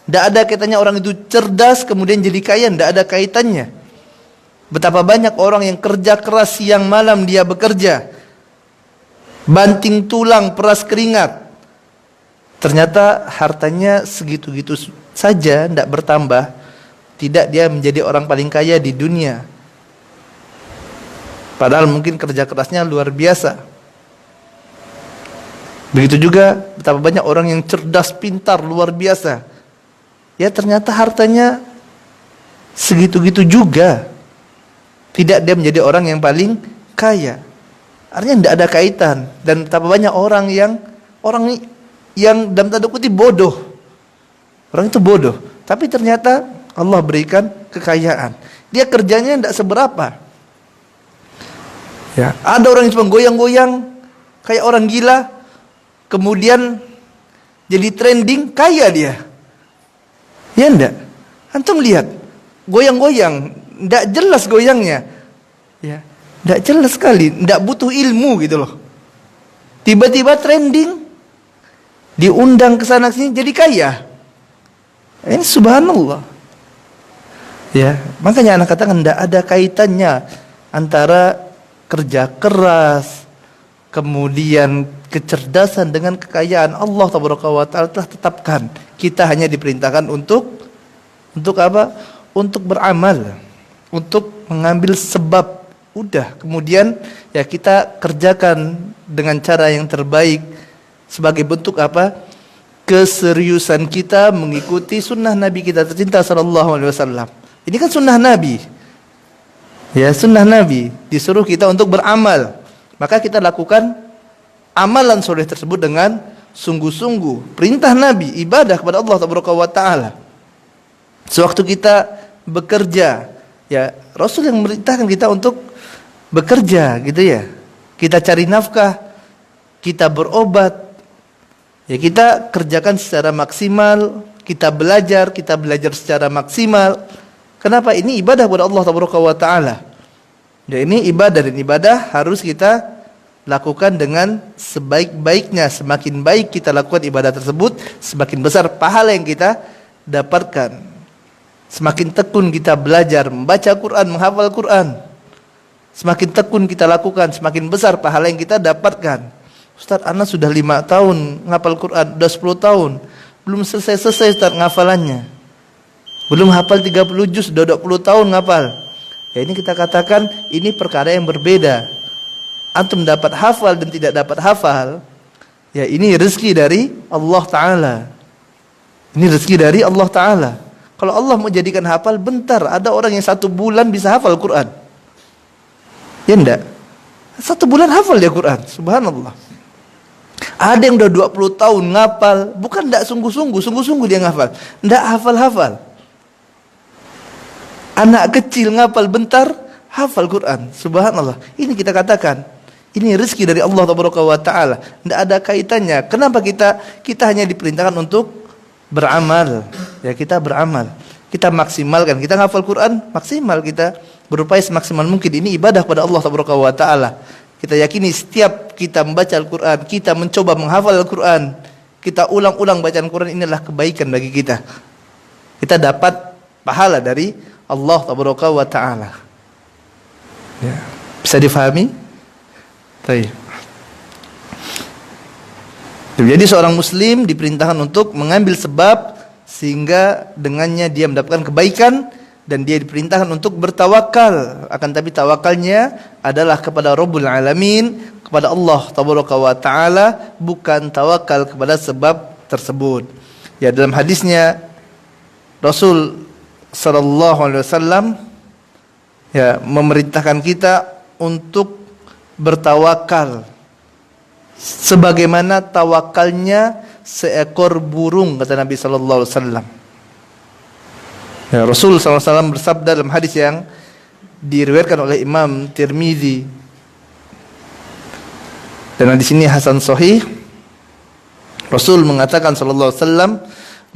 Tidak ada kaitannya orang itu cerdas kemudian jadi kaya. Tidak ada kaitannya. Betapa banyak orang yang kerja keras siang malam dia bekerja, banting tulang, peras keringat, ternyata hartanya segitu-gitu saja, tidak bertambah. Tidak dia menjadi orang paling kaya di dunia. Padahal mungkin kerja kerasnya luar biasa. Begitu juga betapa banyak orang yang cerdas, pintar, luar biasa. Ya ternyata hartanya segitu-gitu juga. Tidak dia menjadi orang yang paling kaya. Artinya tidak ada kaitan. Dan betapa banyak orang yang dalam tanda kutip bodoh. Orang itu bodoh. Tapi ternyata Allah berikan kekayaan. Dia kerjanya tidak seberapa. Ya, ada orang yang cuma goyang-goyang kayak orang gila. Kemudian jadi trending, kaya dia. Ya enggak? Antum lihat, goyang-goyang, enggak jelas goyangnya. Ya, enggak jelas sekali, enggak butuh ilmu gitu loh. Tiba-tiba trending, diundang ke sana sini jadi kaya. Ini subhanallah. Ya, makanya anak katakan enggak ada kaitannya antara kerja keras, kemudian kecerdasan dengan kekayaan. Allah Taala telah tetapkan kita hanya diperintahkan untuk apa? Untuk beramal, untuk mengambil sebab. Udah, kemudian ya kita kerjakan dengan cara yang terbaik sebagai bentuk apa? Keseriusan kita mengikuti sunnah Nabi kita tercinta sallallahu alaihi wasallam. Ini kan sunnah Nabi. Ya, sunnah Nabi disuruh kita untuk beramal. Maka kita lakukan amalan soleh tersebut dengan sungguh-sungguh. Perintah Nabi, ibadah kepada Allah Taala. Sewaktu kita bekerja, ya Rasul yang memerintahkan kita untuk bekerja, gitu ya. Kita cari nafkah, kita berobat, ya kita kerjakan secara maksimal. Kita belajar secara maksimal. Kenapa? Ini ibadah kepada Allah Taala. Ya, ini ibadah, dan ibadah harus kita lakukan dengan sebaik-baiknya. Semakin baik kita lakukan ibadah tersebut, semakin besar pahala yang kita dapatkan. Semakin tekun kita belajar, membaca Quran, menghafal Quran, semakin tekun kita lakukan, semakin besar pahala yang kita dapatkan. Ustaz, anak sudah 5 tahun ngapal Quran, sudah 10 tahun, belum selesai Ustaz ngafalannya. Belum hafal 30 juz, sudah 20 tahun ngapal. Ya ini kita katakan ini perkara yang berbeda. Antum dapat hafal dan tidak dapat hafal, ya ini rezeki dari Allah Ta'ala. Ini rezeki dari Allah Ta'ala. Kalau Allah mau jadikan hafal, bentar. Ada orang yang 1 bulan bisa hafal Quran. Ya enggak? 1 bulan hafal dia Quran. Subhanallah. Ada yang udah 20 tahun ngapal. Bukan enggak sungguh-sungguh. Sungguh-sungguh dia ngapal. Enggak hafal-hafal. Anak kecil ngapal bentar, hafal Quran. Subhanallah. Ini kita katakan, ini rezeki dari Allah Taala. Tidak ada kaitannya. Kenapa kita hanya diperintahkan untuk beramal? Ya kita beramal. Kita maksimalkan. Kita ngafal Quran maksimal. Kita berupaya semaksimal mungkin. Ini ibadah kepada Allah Taala. Kita yakini setiap kita membaca Al-Quran, kita mencoba menghafal Al-Quran, kita ulang-ulang bacaan Quran, inilah kebaikan bagi kita. Kita dapat pahala dari Allah Taala. Ya. Bisa difahami? Baik. Jadi seorang muslim diperintahkan untuk mengambil sebab sehingga dengannya dia mendapatkan kebaikan, dan dia diperintahkan untuk bertawakal. Akan tapi tawakalnya adalah kepada Rabbul Alamin, kepada Allah Taala, bukan tawakal kepada sebab tersebut. Ya, dalam hadisnya Rasul sallallahu alaihi wasallam ya memerintahkan kita untuk bertawakal sebagaimana tawakalnya seekor burung, kata Nabi sallallahu alaihi wasallam. Ya, Rasul sallallahu alaihi wasallam bersabda dalam hadis yang diriwayatkan oleh Imam Tirmizi, dan di sini hasan sahih. Rasul mengatakan sallallahu alaihi wasallam,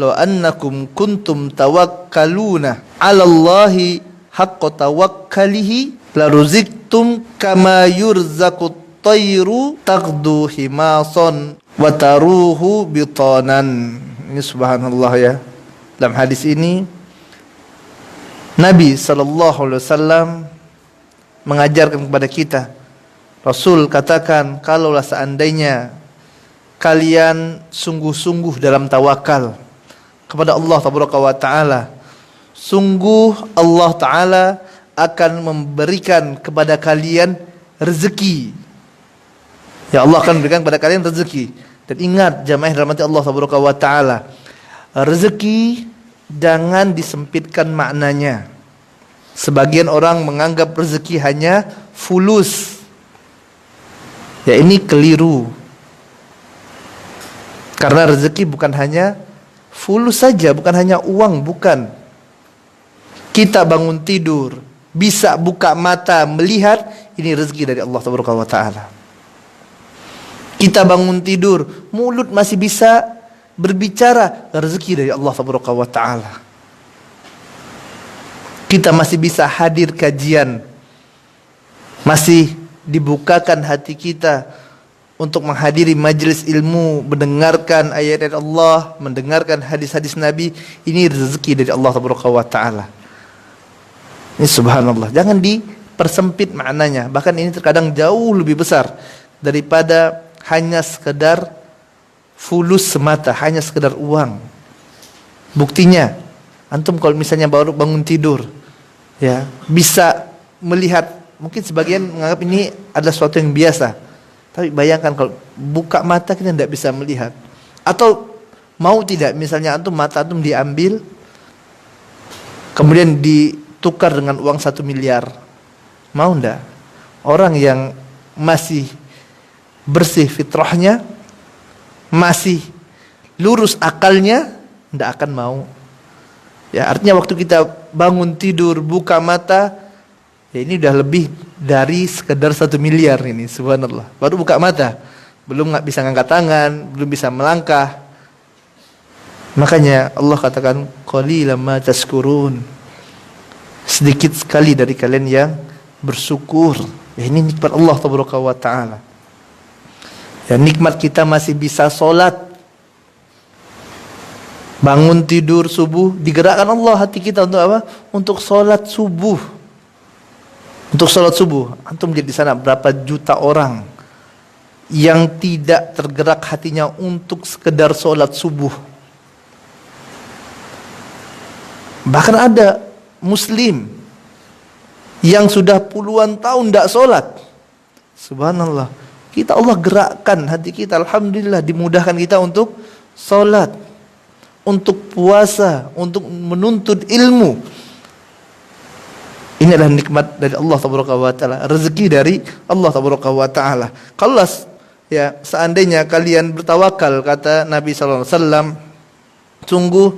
"Law annakum kuntum tawakkaluna 'ala Allahi haqqa tawakkalihi la ruziktum kama yurzaqut tayru taghdu himason wa taruhu bitanan. Ini subhanallah ya. Dalam hadis ini Nabi SAW mengajarkan kepada kita. Rasul katakan, kalaulah seandainya kalian sungguh-sungguh dalam tawakal kepada Allah Tabaraka wa Ta'ala, sungguh Allah Ta'ala akan memberikan kepada kalian rezeki. Ya, Allah akan memberikan kepada kalian rezeki. Dan ingat jamaah yang dirahmati Allah Tabaraka wa Ta'ala, rezeki jangan disempitkan maknanya. Sebagian orang menganggap rezeki hanya fulus. Ya, ini keliru. Karena rezeki bukan hanya fulus saja, bukan hanya uang, bukan. Kita bangun tidur, bisa buka mata melihat, ini rezeki dari Allah Tabaraka wa Ta'ala. Kita bangun tidur, mulut masih bisa berbicara, rezeki dari Allah Tabaraka wa Ta'ala. Kita masih bisa hadir kajian, masih dibukakan hati kita untuk menghadiri majelis ilmu, mendengarkan ayat-ayat Allah, mendengarkan hadis-hadis Nabi, ini rezeki dari Allah Tabaraka wa Ta'ala. Ini subhanallah, jangan dipersempit maknanya. Bahkan ini terkadang jauh lebih besar daripada hanya sekedar fulus semata, hanya sekedar uang. Buktinya, antum kalau misalnya baru bangun tidur, ya, bisa melihat, mungkin sebagian menganggap ini adalah sesuatu yang biasa. Tapi bayangkan kalau buka mata kita tidak bisa melihat. Atau mau tidak, misalnya antum mata antum diambil, kemudian ditukar dengan uang 1 miliar. Mau tidak? Orang yang masih bersih fitrahnya, masih lurus akalnya, tidak akan mau. Ya, artinya waktu kita bangun tidur, buka mata, ya ini udah lebih dari sekedar 1 miliar ini, subhanallah. Baru buka mata, belum nggak bisa ngangkat tangan, belum bisa melangkah. Makanya Allah katakan, qalilan ma tashkurun. Sedikit sekali dari kalian yang bersyukur. Ya, ini nikmat Allah Tabaraka wa Ta'ala. Ya, nikmat kita masih bisa sholat. Bangun tidur subuh, digerakkan Allah hati kita untuk apa? Untuk sholat subuh. Untuk sholat subuh. Antum lihat di sana berapa juta orang yang tidak tergerak hatinya untuk sekedar sholat subuh. Bahkan ada Muslim yang sudah puluhan tahun tidak sholat. Subhanallah. Kita Allah gerakkan hati kita, alhamdulillah, dimudahkan kita untuk sholat, untuk puasa, untuk menuntut ilmu. Ini adalah nikmat dari Allah Tabaraka wa Ta'ala, rezeki dari Allah Tabaraka wa Ta'ala. Kalau ya seandainya kalian bertawakal, kata Nabi sallallahu alaihi wasallam, sungguh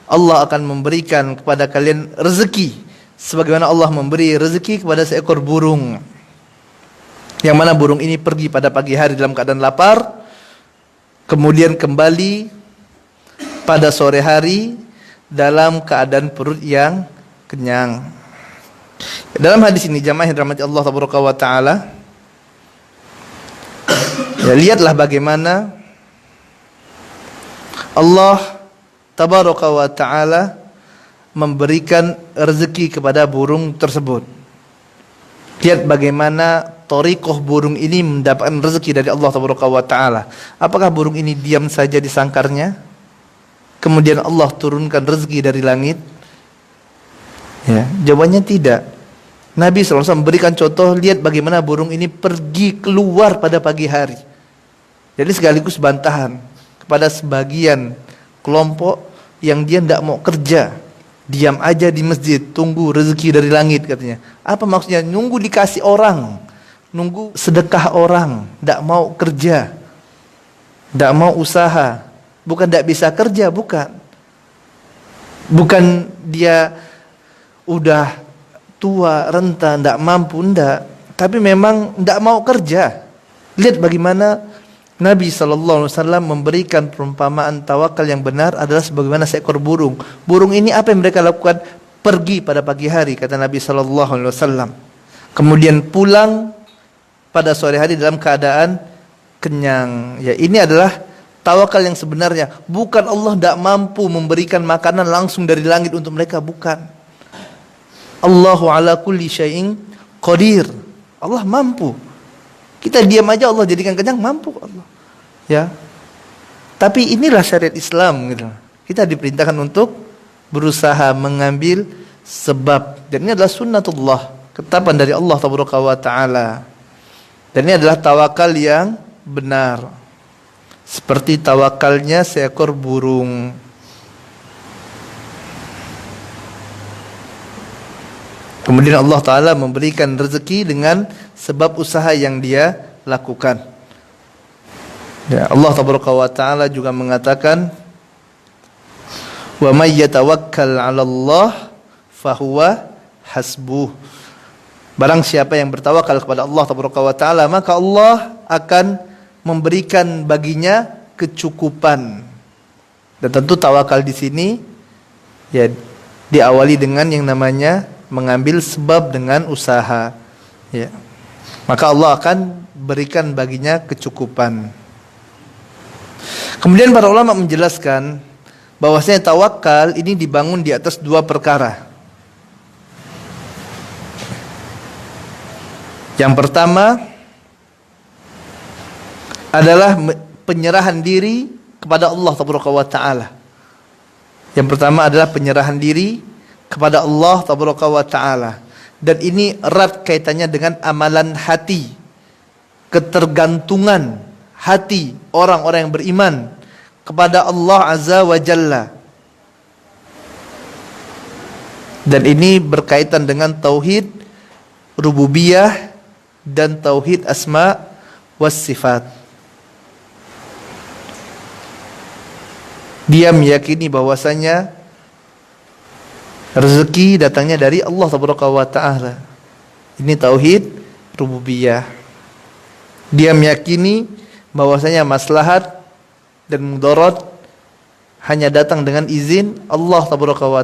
Allah akan memberikan kepada kalian rezeki sebagaimana Allah memberi rezeki kepada seekor burung. Yang mana burung ini pergi pada pagi hari dalam keadaan lapar, kemudian kembali pada sore hari dalam keadaan perut yang kenyang. Dalam hadis ini jamaah yang dirahmati Allah Tabaraka wa Ta'ala, ya, lihatlah bagaimana Allah Tabaraka wa Ta'ala memberikan rezeki kepada burung tersebut. Lihat bagaimana thariqah burung ini mendapatkan rezeki dari Allah Tabaraka wa Ta'ala. Apakah burung ini diam saja di sangkarnya, kemudian Allah turunkan rezeki dari langit? Ya, jawabannya tidak. Nabi SAW memberikan contoh, lihat bagaimana burung ini pergi keluar pada pagi hari. Jadi sekaligus bantahan kepada sebagian kelompok yang dia tidak mau kerja, diam aja di masjid, tunggu rezeki dari langit katanya. Apa maksudnya? Nunggu dikasih orang, nunggu sedekah orang, tidak mau kerja, tidak mau usaha. Bukan tidak bisa kerja, bukan. Bukan dia udah tua, renta, tidak mampu, tidak. Tapi memang tidak mau kerja. Lihat bagaimana Nabi SAW memberikan perumpamaan tawakal yang benar adalah sebagaimana seekor burung. Burung ini apa yang mereka lakukan? Pergi pada pagi hari, kata Nabi SAW. Kemudian pulang pada sore hari dalam keadaan kenyang. Ya, ini adalah tawakal yang sebenarnya. Bukan Allah tidak mampu memberikan makanan langsung dari langit untuk mereka, bukan. Allahu ala kulli syai'in qadir. Allah mampu. Kita diam aja Allah jadikan kenyang, mampu Allah. Ya. Tapi inilah syariat Islam gitu. Kita diperintahkan untuk berusaha mengambil sebab. Dan ini adalah sunnatullah, ketetapan dari Allah Taala. Dan ini adalah tawakal yang benar. Seperti tawakalnya seekor burung. Kemudian Allah Ta'ala memberikan rezeki dengan sebab usaha yang dia lakukan. Ya, Allah Ta'ala juga mengatakan, wa may yatawakkal 'ala Allah fahuwa hasbuh. Barang siapa yang bertawakal kepada Allah Ta'ala, maka Allah akan memberikan baginya kecukupan. Dan tentu tawakal di sini ya diawali dengan yang namanya mengambil sebab dengan usaha. Ya. Maka Allah akan berikan baginya kecukupan. Kemudian para ulama menjelaskan bahwasanya tawakal ini dibangun di atas dua perkara. Yang pertama adalah penyerahan diri kepada Allah Taala. Yang pertama adalah penyerahan diri kepada Allah Taala. Dan ini erat kaitannya dengan amalan hati, ketergantungan hati orang-orang yang beriman kepada Allah Azza wa Jalla. Dan ini berkaitan dengan tauhid rububiyah dan tauhid asma was sifat. Dia meyakini bahwasanya rezeki datangnya dari Allah Taala. Ini tauhid rububiyah. Dia meyakini bahwasanya maslahat dan mudarat hanya datang dengan izin Allah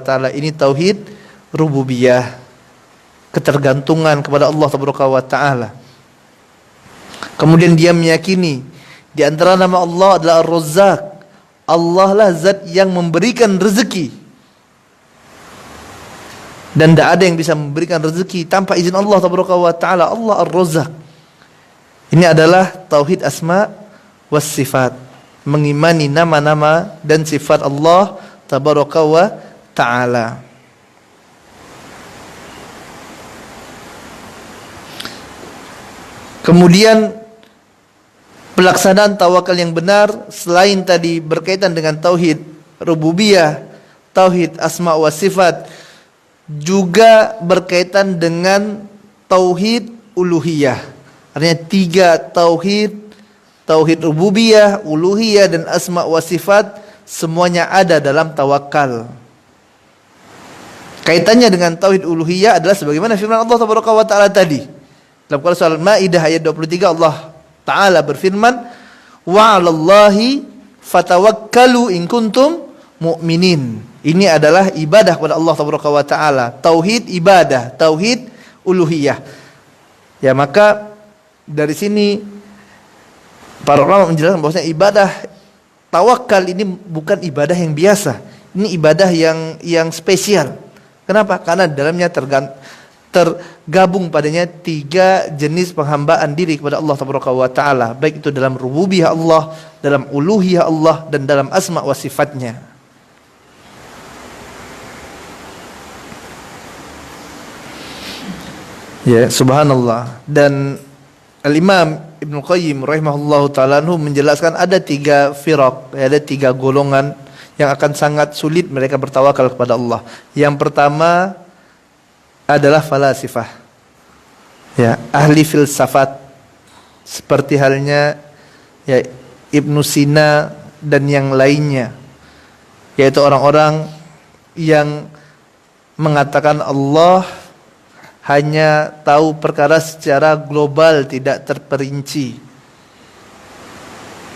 Taala. Ini tauhid rububiyah. Ketergantungan kepada Allah Taala. Kemudian dia meyakini di antara nama Allah adalah Ar-Razzaq. Allah lah zat yang memberikan rezeki. Dan tidak ada yang bisa memberikan rezeki tanpa izin Allah Taala. Allah Ar-Razzaq. Ini adalah tauhid asma was sifat. Mengimani nama-nama dan sifat Allah Tabaraka wa Ta'ala. Kemudian pelaksanaan tawakal yang benar selain tadi berkaitan dengan tauhid rububiyah, tauhid asma wa sifat, juga berkaitan dengan tauhid uluhiyah. Artinya tiga tauhid, tauhid rububiyah, uluhiyah dan asma wa sifat semuanya ada dalam tawakal. Kaitannya dengan tauhid uluhiyah adalah sebagaimana firman Allah Taala tadi. Dalam surah Al-Maidah ayat 23 Allah Ta'ala berfirman, wa 'alallahi fatawakkalu in kuntum mu'minin. Ini adalah ibadah kepada Allah Ta'ala. Tauhid ibadah, tauhid uluhiyah. Ya, maka dari sini para ulama menjelaskan bahwasanya ibadah tawakal ini bukan ibadah yang biasa. Ini ibadah yang spesial. Kenapa? Karena dalamnya tergabung padanya tiga jenis penghambaan diri kepada Allah Ta'ala, baik itu dalam rububiyah Allah, dalam uluhiyah Allah, dan dalam asma wa sifatnya. Ya, subhanallah. Dan Al-Imam Ibnu Qayyim rahimahullahu ta'ala menjelaskan ada tiga firaq, ada tiga golongan yang akan sangat sulit mereka bertawakal kepada Allah. Yang pertama adalah falasifah, ya, ahli filsafat, seperti halnya ya Ibnu Sina dan yang lainnya, yaitu orang-orang yang mengatakan Allah hanya tahu perkara secara global, tidak terperinci.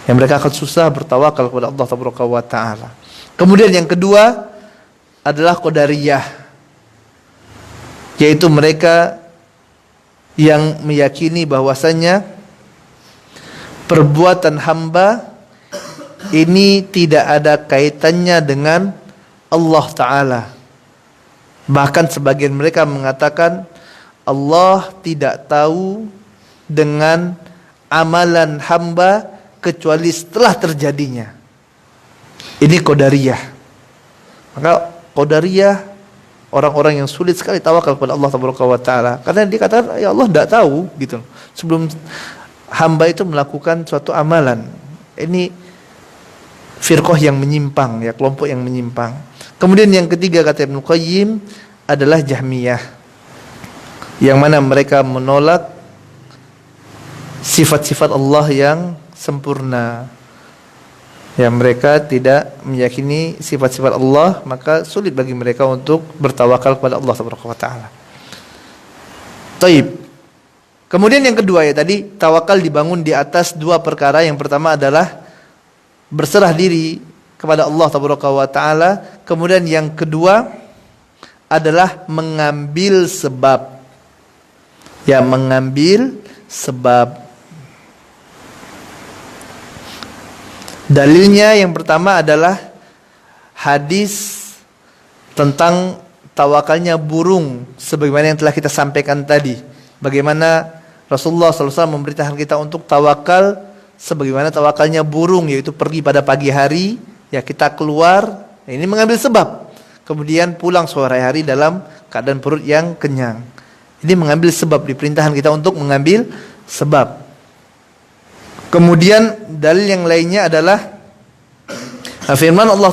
Yang mereka akan susah bertawakal kepada Allah Ta'ala. Kemudian yang kedua adalah Qadariyah, yaitu mereka yang meyakini bahwasanya perbuatan hamba ini tidak ada kaitannya dengan Allah Ta'ala. Bahkan sebagian mereka mengatakan Allah tidak tahu dengan amalan hamba kecuali setelah terjadinya. Ini Qadariyah. Maka Qadariyah orang-orang yang sulit sekali tawakal kepada Allah Taala, karena dia katakan ya Allah tidak tahu gitu sebelum hamba itu melakukan suatu amalan. Ini firqah yang menyimpang, ya, kelompok yang menyimpang. Kemudian yang ketiga kata Ibnu Qayyim adalah Jahmiyah, yang mana mereka menolak sifat-sifat Allah yang sempurna. Ya, mereka tidak meyakini sifat-sifat Allah, maka sulit bagi mereka untuk bertawakal kepada Allah Subhanahu wa taala. Taib. Kemudian yang kedua ya tadi, tawakal dibangun di atas dua perkara. Yang pertama adalah berserah diri kepada Allah Subhanahu wa taala. Kemudian yang kedua adalah mengambil sebab. Ya, mengambil sebab. Dalilnya yang pertama adalah hadis tentang tawakalnya burung, sebagaimana yang telah kita sampaikan tadi. Bagaimana Rasulullah SAW memberitakan kita untuk tawakal sebagaimana tawakalnya burung, yaitu pergi pada pagi hari, ya kita keluar, ini mengambil sebab. Kemudian pulang sore hari dalam keadaan perut yang kenyang. Ini mengambil sebab, diperintahkan kita untuk mengambil sebab. Kemudian dalil yang lainnya adalah firman Allah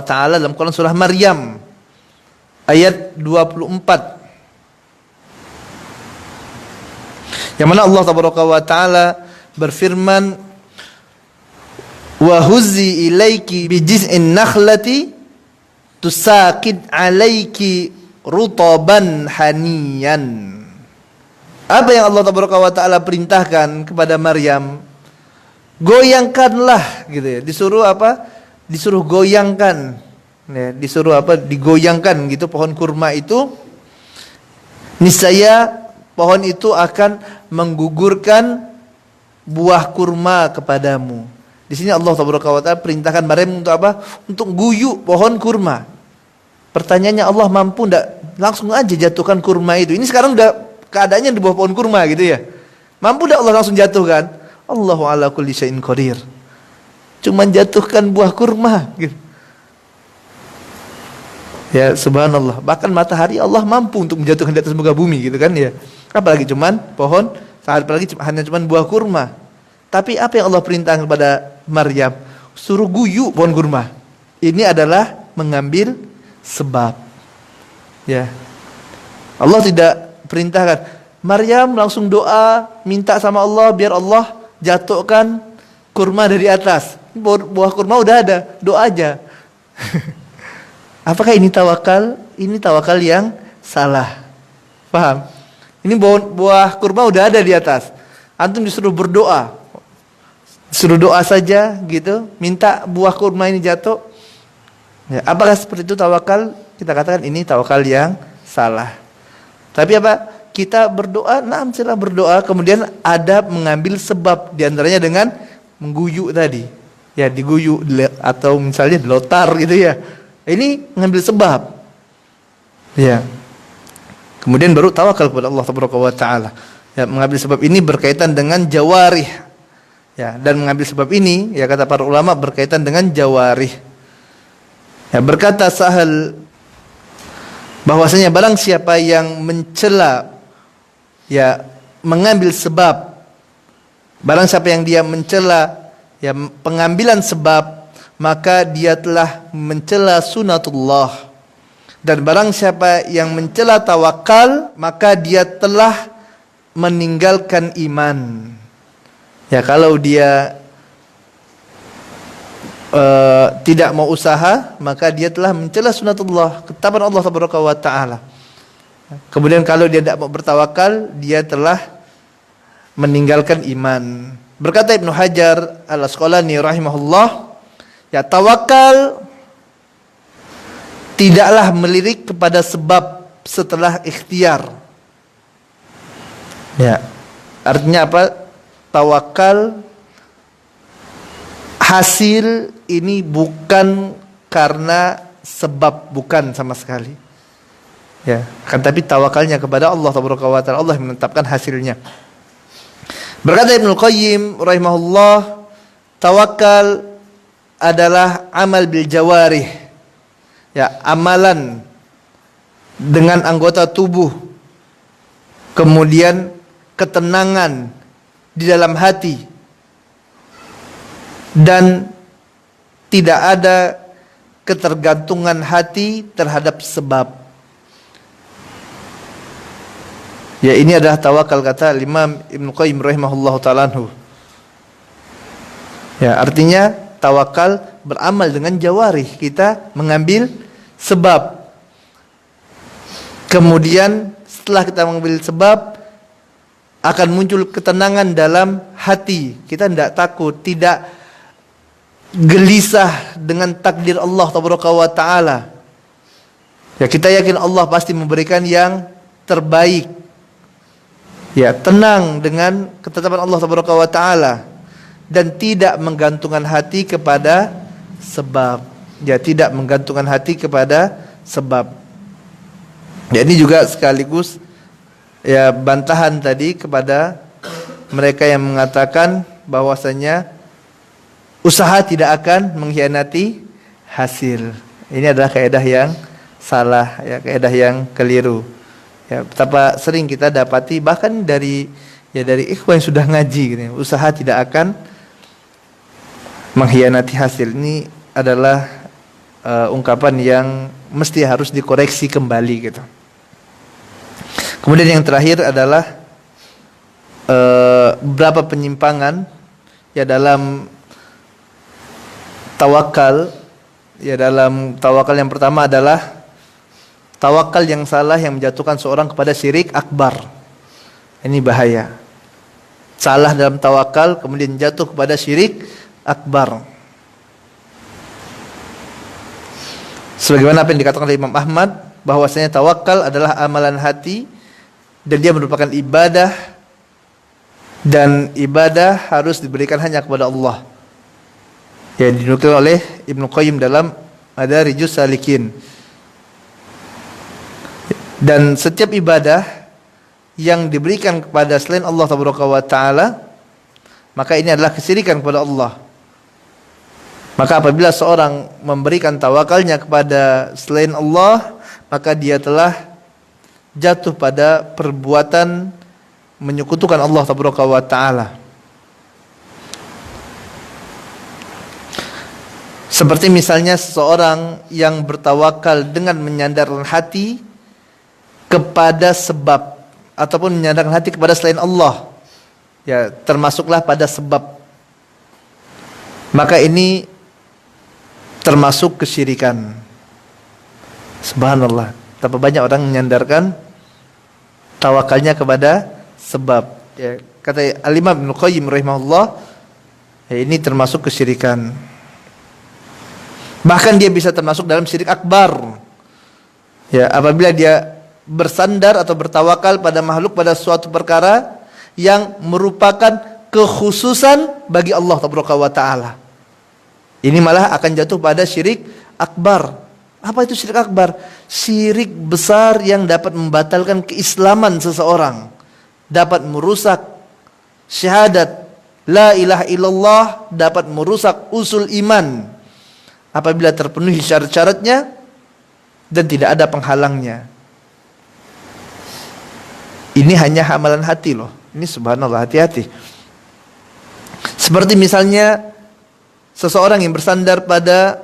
Taala dalam Quran surah Maryam ayat 24, yang mana Allah Taala berfirman, wa huzzi ilaiki bijiz'in nakhlati tusaqid alaiki rutaban haniyan. Apa yang Allah Taala perintahkan kepada Maryam? Goyangkanlah, gitu ya. Disuruh apa? Disuruh goyangkan. Ya, disuruh apa? Digoyangkan gitu pohon kurma itu. Niscaya pohon itu akan menggugurkan buah kurma kepadamu. Di sini Allah Taala perintahkan Maryam untuk apa? Untuk guyuk pohon kurma. Pertanyaannya, Allah mampu enggak langsung aja jatuhkan kurma itu? Ini sekarang udah keadaannya di bawah pohon kurma gitu ya. Mampu enggak Allah langsung jatuhkan? Allahu ala kulli syai'in qadir. Cuman jatuhkan buah kurma gitu. Ya subhanallah. Bahkan matahari Allah mampu untuk menjatuhkan di atas muka bumi gitu kan ya. Apalagi cuman pohon, apalagi hanya cuman buah kurma. Tapi apa yang Allah perintahkan kepada Maryam? Suruh guyuk pohon kurma. Ini adalah mengambil sebab. Ya. Allah tidak perintahkan Maryam langsung doa, minta sama Allah biar Allah jatuhkan kurma dari atas. Buah kurma udah ada, doa aja. Apakah ini tawakal? Ini tawakal yang salah. Paham? Ini buah kurma udah ada di atas. Antum disuruh berdoa. Disuruh doa saja gitu, minta buah kurma ini jatuh. Ya, apakah seperti itu tawakal? Kita katakan ini tawakal yang salah. Tapi apa? Kita berdoa, sila berdoa, kemudian ada mengambil sebab, diantaranya dengan mengguyuk tadi. Ya, diguyuk atau misalnya dilotar gitu ya. Ini mengambil sebab. Ya. Kemudian baru tawakal kepada Allah Subhanahu wa taala. Ya, mengambil sebab ini berkaitan dengan jawarih. Ya, dan mengambil sebab ini, ya kata para ulama, berkaitan dengan jawarih. Ya, berkata Sahal bahwasanya barang siapa yang mencela, ya mengambil sebab, barang siapa yang dia mencela ya pengambilan sebab, maka dia telah mencela sunatullah. Dan barang siapa yang mencela tawakal, maka dia telah meninggalkan iman. Ya, kalau dia tidak mau usaha, maka dia telah mencela sunatullah, ketetapan Allah Subhanahu wa taala. Kemudian kalau dia tidak mau bertawakal, dia telah meninggalkan iman. Berkata Ibnu Hajar Al-Asqalani rahimahullah, ya tawakal tidaklah melirik kepada sebab setelah ikhtiar. Ya. Artinya apa? Tawakal hasil ini bukan karena sebab, bukan sama sekali. Ya, kan tapi tawakalnya kepada Allah Tabaraka wa Taala, Allah yang menetapkan hasilnya. Berkata Ibnu Qayyim rahimahullah, tawakal adalah amal bil jawarih. Ya, amalan dengan anggota tubuh. Kemudian ketenangan di dalam hati. Dan tidak ada ketergantungan hati terhadap sebab. Ya, ini adalah tawakal, kata Imam Ibnu Qayyim rahimahullahu ta'ala anhu. Ya, artinya tawakal beramal dengan jawarih, kita mengambil sebab. Kemudian setelah kita mengambil sebab, akan muncul ketenangan dalam hati. Kita tidak takut, tidak gelisah dengan takdir Allah Tabaraka wa Ta'ala. Ya, kita yakin Allah pasti memberikan yang terbaik. Ya, tenang dengan ketetapan Allah Tabaraka wa Ta'ala, dan tidak menggantungkan hati kepada sebab. Ya, tidak menggantungkan hati kepada sebab. Ya, ini juga sekaligus ya bantahan tadi kepada mereka yang mengatakan bahwasanya usaha tidak akan mengkhianati hasil. Ini adalah kaidah yang salah, ya, kaidah yang keliru. Ya, betapa sering kita dapati bahkan dari ikhwan yang sudah ngaji gitu, usaha tidak akan mengkhianati hasil. Ini adalah ungkapan yang mesti harus dikoreksi kembali gitu. Kemudian yang terakhir adalah beberapa penyimpangan ya dalam tawakal. Ya, dalam tawakal yang pertama adalah tawakal yang salah yang menjatuhkan seorang kepada syirik akbar. Ini bahaya. Salah dalam tawakal kemudian jatuh kepada syirik akbar. Sebagaimana apa yang dikatakan oleh Imam Ahmad, bahwasanya tawakal adalah amalan hati dan dia merupakan ibadah, dan ibadah harus diberikan hanya kepada Allah. Yang dinukil oleh Ibnu Qayyim dalam Madarijus Salikin. Dan setiap ibadah yang diberikan kepada selain Allah Taala, maka ini adalah kesyirikan kepada Allah. Maka apabila seorang memberikan tawakalnya kepada selain Allah, maka dia telah jatuh pada perbuatan menyekutukan Allah Taala. Seperti misalnya seseorang yang bertawakal dengan menyandarkan hati kepada sebab, ataupun menyandarkan hati kepada selain Allah, ya termasuklah pada sebab, maka ini termasuk kesyirikan. Subhanallah, betapa banyak orang menyandarkan tawakalnya kepada sebab. Ya, kata Al-Imam Ibnu Qayyim rahimahullah, ya, ini termasuk kesyirikan. Bahkan dia bisa termasuk dalam syirik akbar. Ya, apabila dia bersandar atau bertawakal pada makhluk, pada suatu perkara yang merupakan kekhususan bagi Allah Taala. Ini malah akan jatuh pada syirik akbar. Apa itu syirik akbar? Syirik besar yang dapat membatalkan keislaman seseorang, dapat merusak syahadat la ilaha illallah, dapat merusak usul iman apabila terpenuhi syarat-syaratnya dan tidak ada penghalangnya. Ini hanya amalan hati loh. Ini subhanallah, hati-hati. Seperti misalnya seseorang yang bersandar pada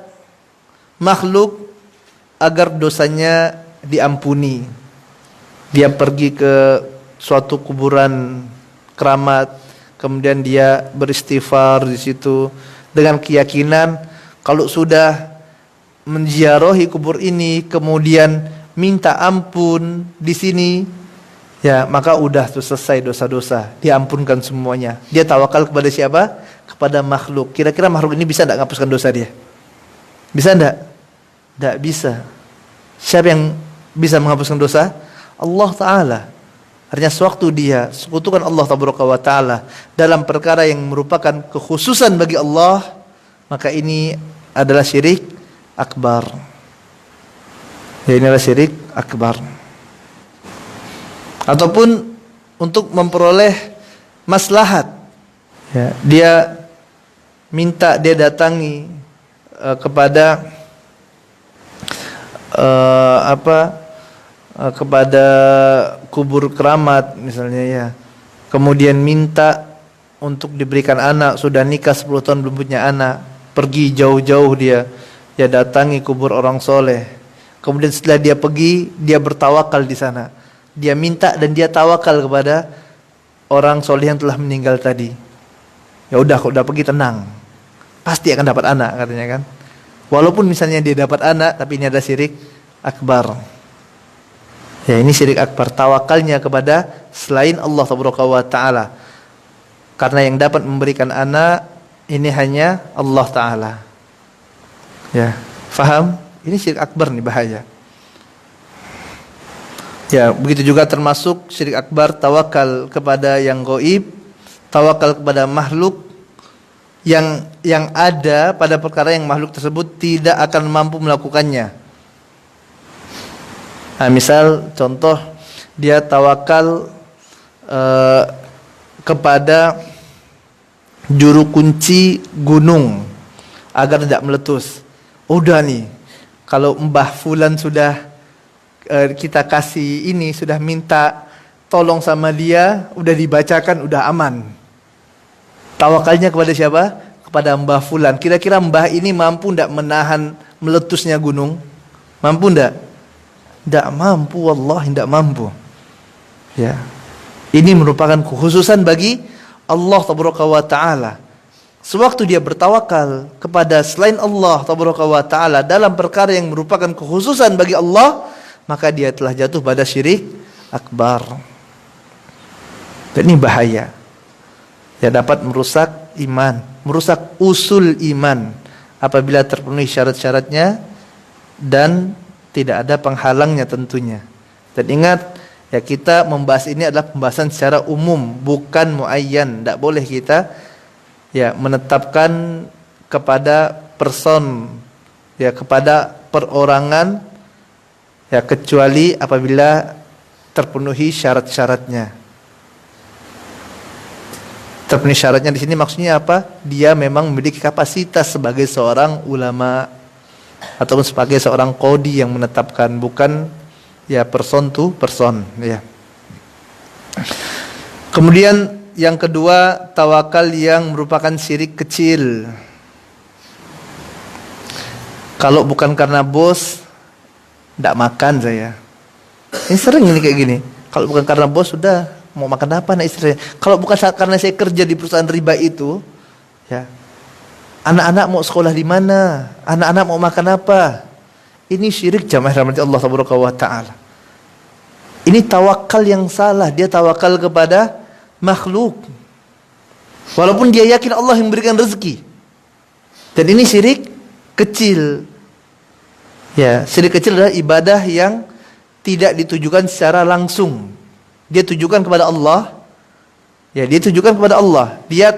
makhluk agar dosanya diampuni. Dia pergi ke suatu kuburan keramat, kemudian dia beristighfar di situ dengan keyakinan kalau sudah menziarahi kubur ini kemudian minta ampun di sini, ya maka udah tuh selesai dosa-dosa, diampunkan semuanya. Dia tawakal kepada siapa? Kepada makhluk. Kira-kira makhluk ini bisa enggak menghapuskan dosa dia? Bisa enggak? Enggak bisa. Siapa yang bisa menghapuskan dosa? Allah Ta'ala. Artinya sewaktu dia sekutukan Allah tabaraka wa taala dalam perkara yang merupakan kekhususan bagi Allah, maka ini adalah syirik akbar. Ya, ini adalah syirik akbar. Ataupun untuk memperoleh maslahat, ya, dia minta, dia datangi kepada kepada kubur keramat misalnya, ya, kemudian minta untuk diberikan anak, sudah nikah 10 tahun belum punya anak, pergi jauh-jauh dia datangi kubur orang soleh, kemudian setelah dia pergi dia bertawakal di sana, dia minta dan dia tawakal kepada orang soleh yang telah meninggal tadi. Ya udah, kalau udah pergi tenang, pasti akan dapat anak katanya kan. Walaupun misalnya dia dapat anak, tapi ini ada syirik akbar. Ya, ini syirik akbar, tawakalnya kepada selain Allah tabaraka wa taala. Karena yang dapat memberikan anak ini hanya Allah taala. Ya, faham? Ini syirik akbar nih, bahaya. Ya, begitu juga termasuk syirik akbar tawakal kepada yang gaib, tawakal kepada makhluk yang ada pada perkara yang makhluk tersebut tidak akan mampu melakukannya. Nah, misal contoh, dia tawakal kepada juru kunci gunung agar tidak meletus. Udah nih, kalau Mbah Fulan sudah kita kasih ini, sudah minta tolong sama dia, udah dibacakan, udah aman. Tawakalnya kepada siapa? Kepada Mbah Fulan. Kira-kira Mbah ini mampu tidak menahan meletusnya gunung? Mampu tidak? Tidak mampu, wallahi tidak mampu. Ya, ini merupakan kekhususan bagi Allah tabaraka wa taala. Sewaktu dia bertawakal kepada selain Allah tabaraka wa taala dalam perkara yang merupakan kekhususan bagi Allah, maka dia telah jatuh pada syirik akbar. Dan ini bahaya. Ya, dapat merusak iman, merusak usul iman apabila terpenuhi syarat-syaratnya dan tidak ada penghalangnya tentunya. Dan ingat, ya, kita membahas ini adalah pembahasan secara umum, bukan muayyan. Tidak boleh kita menetapkan kepada person, kepada perorangan, kecuali apabila terpenuhi syarat-syaratnya. Terpenuhi syaratnya di sini maksudnya apa? Dia memang memiliki kapasitas sebagai seorang ulama ataupun sebagai seorang qadi yang menetapkan, bukan person to person, ya. Kemudian yang kedua, tawakal yang merupakan syirik kecil. Kalau bukan karena bos, tidak makan saya. Ini sering ini kayak gini. Kalau bukan karena bos, sudah mau makan apa anak istri saya. Kalau bukan karena saya kerja di perusahaan riba itu, ya, anak-anak mau sekolah di mana? Anak-anak mau makan apa? Ini syirik, jamaah rahmati Allah tabaraka wa taala. Ini tawakal yang salah. Dia tawakal kepada makhluk, walaupun dia yakin Allah yang memberikan rezeki. Dan ini syirik kecil. Ya, syirik kecil adalah ibadah yang tidak ditujukan secara langsung. Dia tujukan kepada Allah. Ya, dia tujukan kepada Allah. Dia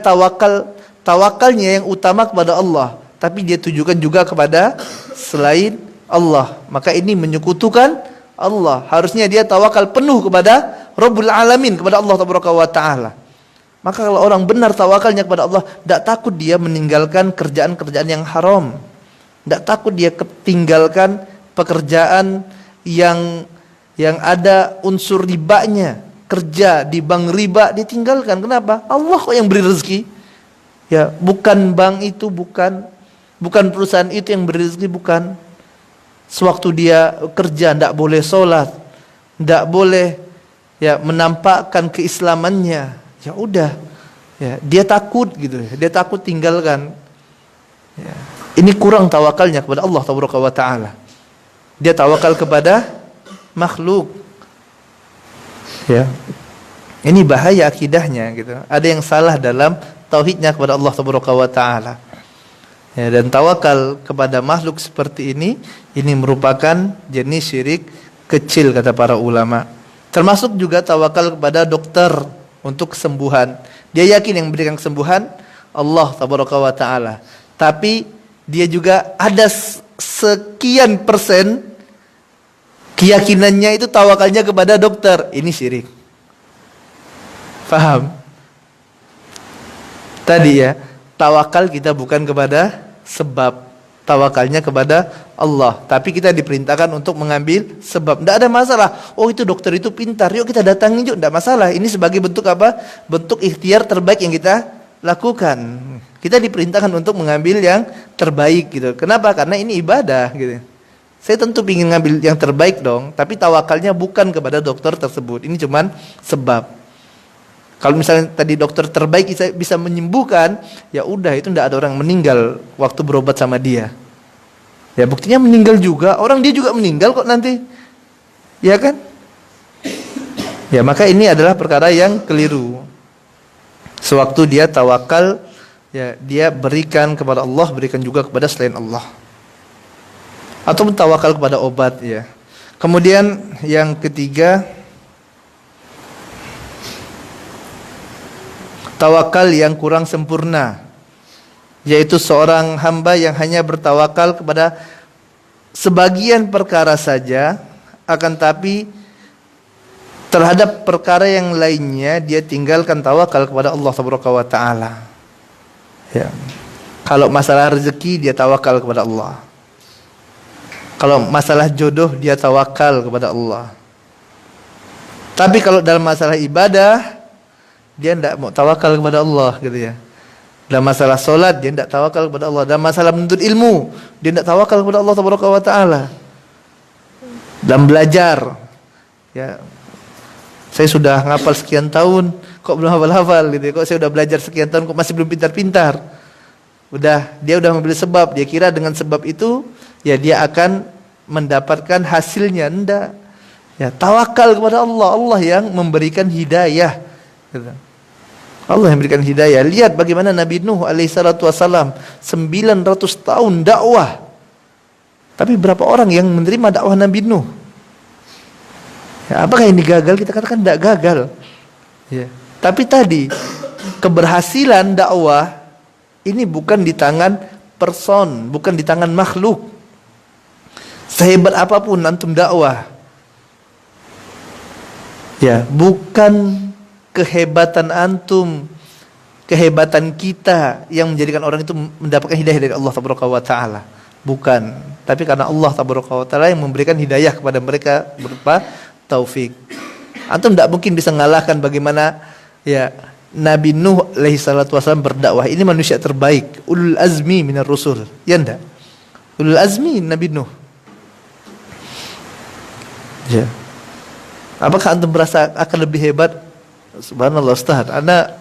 tawakalnya yang utama kepada Allah, tapi dia tujukan juga kepada selain Allah. Maka ini menyekutukan Allah. Harusnya dia tawakal penuh kepada Rabbul Alamin, kepada Allah tabaraka wa taala. Maka kalau orang benar tawakalnya kepada Allah, tidak takut dia meninggalkan kerjaan-kerjaan yang haram. Tidak takut dia ketinggalkan pekerjaan yang ada unsur ribanya. Kerja di bank riba ditinggalkan. Kenapa? Allah kok yang beri rezeki. Ya, bukan bank itu, bukan perusahaan itu yang beri rezeki, bukan. Sewaktu dia kerja tidak boleh sholat, tidak boleh menampakkan keislamannya. Ya udah, dia takut gitu. Dia takut tinggalkan. Ya. Ini kurang tawakalnya kepada Allah tabaraka wa taala. Dia tawakal kepada makhluk. Ya. Ini bahaya akidahnya gitu. Ada yang salah dalam tauhidnya kepada Allah tabaraka wa taala. Ya, dan tawakal kepada makhluk seperti ini merupakan jenis syirik kecil kata para ulama. Termasuk juga tawakal kepada dokter untuk kesembuhan. Dia yakin yang memberikan kesembuhan Allah tabaraka wa taala. Tapi dia juga ada sekian persen keyakinannya itu tawakalnya kepada dokter. Ini syirik. Faham? Tadi ya, tawakal kita bukan kepada sebab, tawakalnya kepada Allah. Tapi kita diperintahkan untuk mengambil sebab. Tidak ada masalah. Oh, itu dokter itu pintar, yuk kita datangin yuk. Tidak masalah. Ini sebagai bentuk apa? Bentuk ikhtiar terbaik yang kita lakukan. Kita diperintahkan untuk mengambil yang terbaik gitu. Kenapa? Karena ini ibadah gitu. Saya tentu ingin ngambil yang terbaik dong, tapi tawakalnya bukan kepada dokter tersebut. Ini cuman sebab. Kalau misalnya tadi dokter terbaik bisa menyembuhkan, ya udah, itu tidak ada orang meninggal waktu berobat sama dia. Ya buktinya meninggal juga, orang dia juga meninggal kok nanti. Ya kan? Ya maka ini adalah perkara yang keliru. Sewaktu dia tawakal, ya dia berikan kepada Allah, berikan juga kepada selain Allah. Atau tawakal kepada obat ya. Kemudian yang ketiga, tawakal yang kurang sempurna, yaitu seorang hamba yang hanya bertawakal kepada sebagian perkara saja, akan tapi terhadap perkara yang lainnya dia tinggalkan tawakal kepada Allah Subhanahu wa taala. Ya. Kalau masalah rezeki dia tawakal kepada Allah. Kalau masalah jodoh dia tawakal kepada Allah. Tapi kalau dalam masalah ibadah dia tidak mau tawakal kepada Allah gitu ya. Dalam masalah solat dia tidak tawakal kepada Allah. Dalam masalah menuntut ilmu dia tidak tawakal kepada Allah Subhanahu wa taala. Dalam belajar, ya, saya sudah ngapal sekian tahun kok belum hafal-hafal gitu ya. Kok saya sudah belajar sekian tahun kok masih belum pintar-pintar. Dia udah membeli sebab, dia kira dengan sebab itu ya dia akan mendapatkan hasilnya. Enggak. Ya, tawakal kepada Allah. Allah yang memberikan hidayah. Allah yang memberikan hidayah. Lihat bagaimana Nabi Nuh alaihissalatu wassalam 900 tahun dakwah. Tapi berapa orang yang menerima dakwah Nabi Nuh? Ya, apakah ini gagal? Kita katakan tidak gagal. Ya. Tapi tadi keberhasilan dakwah ini bukan di tangan person, bukan di tangan makhluk. Sehebat apapun antum dakwah, ya, bukan kehebatan antum, kehebatan kita yang menjadikan orang itu mendapatkan hidayah dari Allah Subhanahu wa taala. Bukan, tapi karena Allah Subhanahu wa taala yang memberikan hidayah kepada mereka berupa taufik. Antum tidak mungkin bisa mengalahkan bagaimana ya Nabi Nuh alaihi salatu wasallam berdakwah. Ini manusia terbaik, ulul azmi minar rusul. Ya enggak? Ulul azmi Nabi Nuh. Ya. Apakah antum merasa akan lebih hebat? Subhanallah Ustaz, ana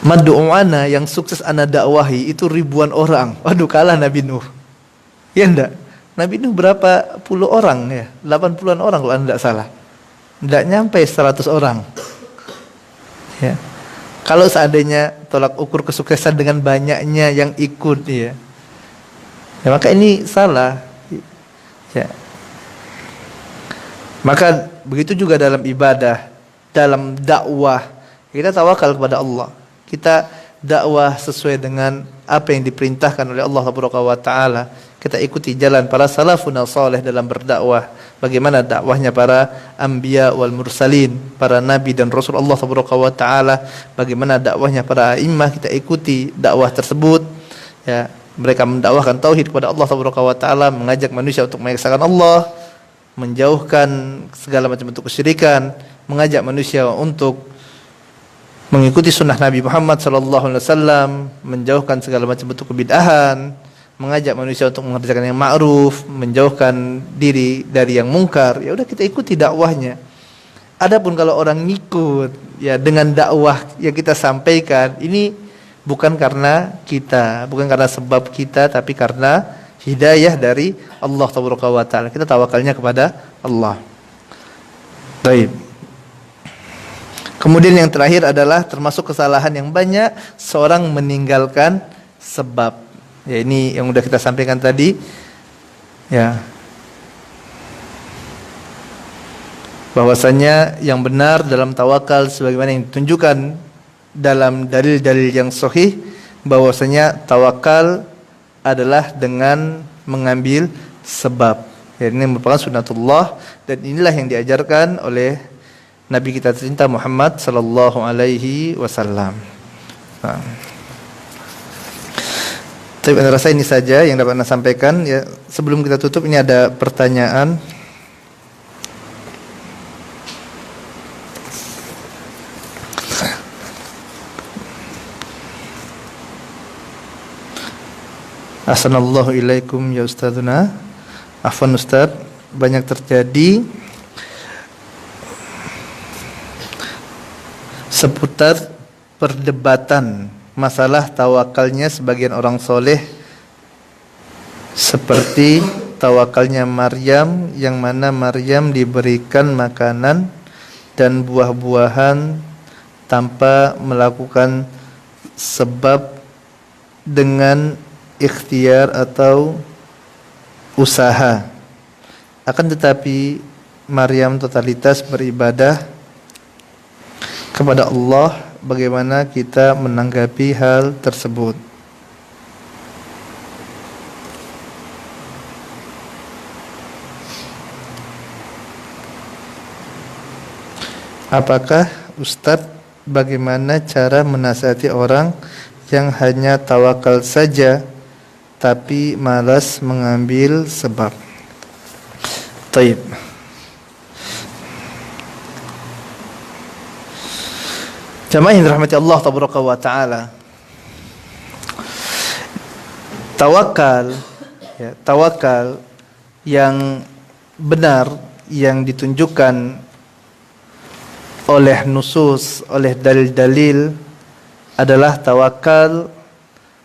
mad'u'ana yang sukses ana dakwahi itu ribuan orang. Waduh, kalah Nabi Nuh. Ya enggak? Nabi Nuh berapa puluh orang ya? 80-an orang kalau anda tidak salah. Tidak nyampe 100 orang. Ya. Kalau seandainya tolak ukur kesuksesan dengan banyaknya yang ikut ya. Ya maka ini salah. Ya. Maka begitu juga dalam ibadah, dalam dakwah, kita tawakal kepada Allah. Kita dakwah sesuai dengan apa yang diperintahkan oleh Allah Subhanahu wa taala. Kita ikuti jalan para salafun saleh dalam berdakwah. Bagaimana dakwahnya para anbiya wal mursalin, para nabi dan rasul Allah Subhanahu wa taala. Bagaimana dakwahnya para imam, kita ikuti dakwah tersebut. Ya, mereka mendakwahkan tauhid kepada Allah Subhanahu wa taala, mengajak manusia untuk mengesahkan Allah, menjauhkan segala macam bentuk kesyirikan, mengajak manusia untuk mengikuti sunnah Nabi Muhammad SAW, menjauhkan segala macam bentuk kebid'ahan, mengajak manusia untuk mengerjakan yang ma'ruf, menjauhkan diri dari yang mungkar. Ya udah, kita ikuti dakwahnya. Adapun kalau orang ngikut ya dengan dakwah yang kita sampaikan, ini bukan karena kita, bukan karena sebab kita, tapi karena hidayah dari Allah Subhanahu wa taala. Kita tawakalnya kepada Allah. Baik. Kemudian yang terakhir adalah termasuk kesalahan yang banyak seorang meninggalkan sebab. Ya, ini yang sudah kita sampaikan tadi. Ya. bahwasanya yang benar dalam tawakal sebagaimana yang ditunjukkan dalam dalil-dalil yang sahih, bahwasanya tawakal adalah dengan mengambil sebab. Ya, ini merupakan sunnatullah dan inilah yang diajarkan oleh Nabi kita tercinta Muhammad sallallahu alaihi wasallam. Tapi saya rasa ini saja yang dapat Anda sampaikan ya. Sebelum kita tutup, ini ada pertanyaan. Assalamualaikum ilaikum ya Ustadzuna. Afwan Ustadz, banyak terjadi seputar perdebatan masalah tawakalnya sebagian orang soleh, seperti tawakalnya Maryam, yang mana Maryam diberikan makanan dan buah-buahan tanpa melakukan sebab dengan ikhtiar atau usaha. Akan tetapi Maryam totalitas beribadah kepada Allah. Bagaimana kita menanggapi hal tersebut? Apakah Ustadz, bagaimana cara menasihati orang yang hanya tawakal saja tapi malas mengambil sebab? Taib. Jamaah yang dirahmati Allah tabaraka wa taala, tawakal ya, tawakal yang benar yang ditunjukkan oleh nusus, oleh dalil-dalil adalah tawakal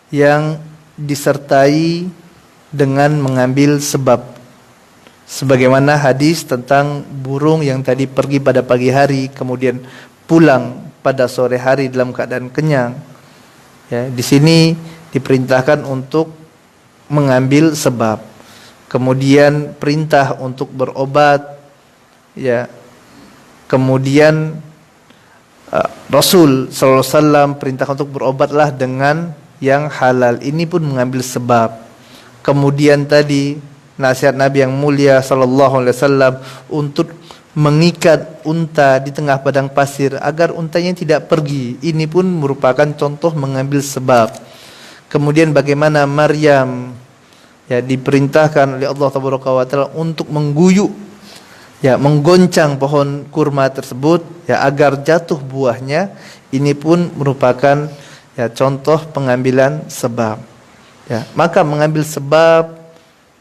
yang disertai dengan mengambil sebab. Sebagaimana hadis tentang burung yang tadi pergi pada pagi hari kemudian pulang pada sore hari dalam keadaan kenyang. Ya, di sini diperintahkan untuk mengambil sebab. Kemudian perintah untuk berobat. Ya. Kemudian Rasul sallallahu alaihi wasallam perintah untuk berobatlah dengan yang halal. Ini pun mengambil sebab. Kemudian tadi nasihat Nabi yang mulia sallallahu alaihi wasallam untuk mengikat unta di tengah padang pasir agar untanya tidak pergi. Ini pun merupakan contoh mengambil sebab. Kemudian bagaimana Maryam ya diperintahkan oleh Allah Tabaraka wa taala untuk mengguyuk ya, menggoncang pohon kurma tersebut ya agar jatuh buahnya. Ini pun merupakan ya contoh pengambilan sebab. Ya, maka mengambil sebab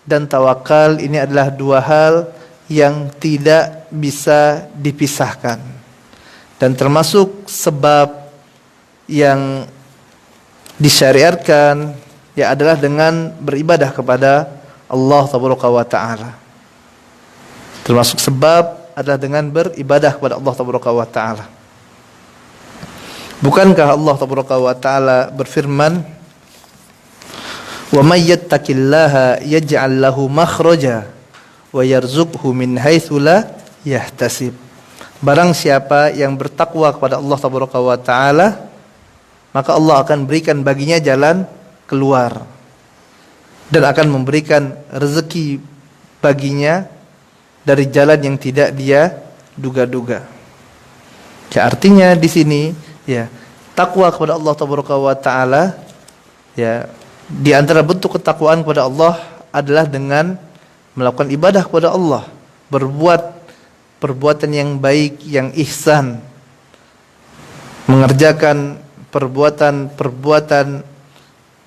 dan tawakal ini adalah dua hal yang tidak bisa dipisahkan, dan termasuk sebab yang disyariatkan ya adalah dengan beribadah kepada Allah Tabaraka wa taala. Termasuk sebab adalah dengan beribadah kepada Allah Tabaraka wa taala. Bukankah Allah Tabaraka wa taala berfirman, "Wa may yattaqillaha yaj'al lahu makhraja wa yarzuqhu min haitsu la yahtasib." Barang siapa yang bertakwa kepada Allah Tabaraka wa taala, maka Allah akan berikan baginya jalan keluar dan akan memberikan rezeki baginya dari jalan yang tidak dia duga-duga. Ya, artinya di sini ya takwa kepada Allah Tabaraka wa taala ya, di antara bentuk ketakwaan kepada Allah adalah dengan melakukan ibadah kepada Allah, berbuat perbuatan yang baik, yang ihsan, mengerjakan perbuatan-perbuatan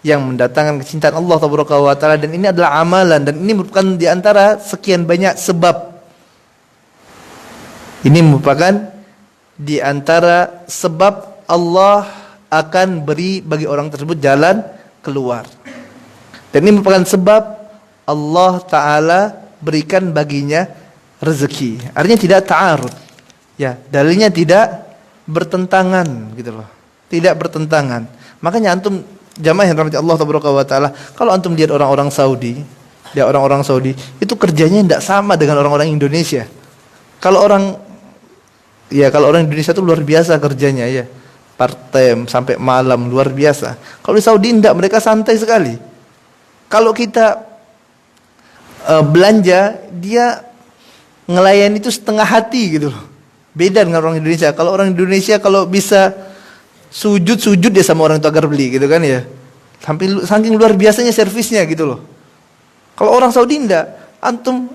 yang mendatangkan kecintaan Allah Tabaraka wa taala, dan ini adalah amalan, dan ini merupakan di antara sekian banyak sebab. Ini merupakan di antara sebab Allah akan beri bagi orang tersebut jalan keluar. Dan ini merupakan sebab Allah Ta'ala berikan baginya rezeki. Artinya tidak ta'arud. Ya, dalilnya tidak bertentangan gitu loh. Tidak bertentangan. Makanya antum jamaah yang dirahmati Allah Tabaraka wa taala, kalau antum lihat orang-orang Saudi, ya orang-orang Saudi itu kerjanya tidak sama dengan orang-orang Indonesia. Kalau orang Ya kalau orang Indonesia tuh luar biasa kerjanya ya. Part time sampai malam luar biasa. Kalau di Saudi enggak, mereka santai sekali. Kalau kita belanja, dia ngelayan itu setengah hati gitu loh. Beda dengan orang Indonesia. Kalau orang Indonesia kalau bisa sujud dia sama orang itu agar beli gitu kan ya. Sampai saking luar biasanya servisnya gitu loh. Kalau orang Saudi enggak, antum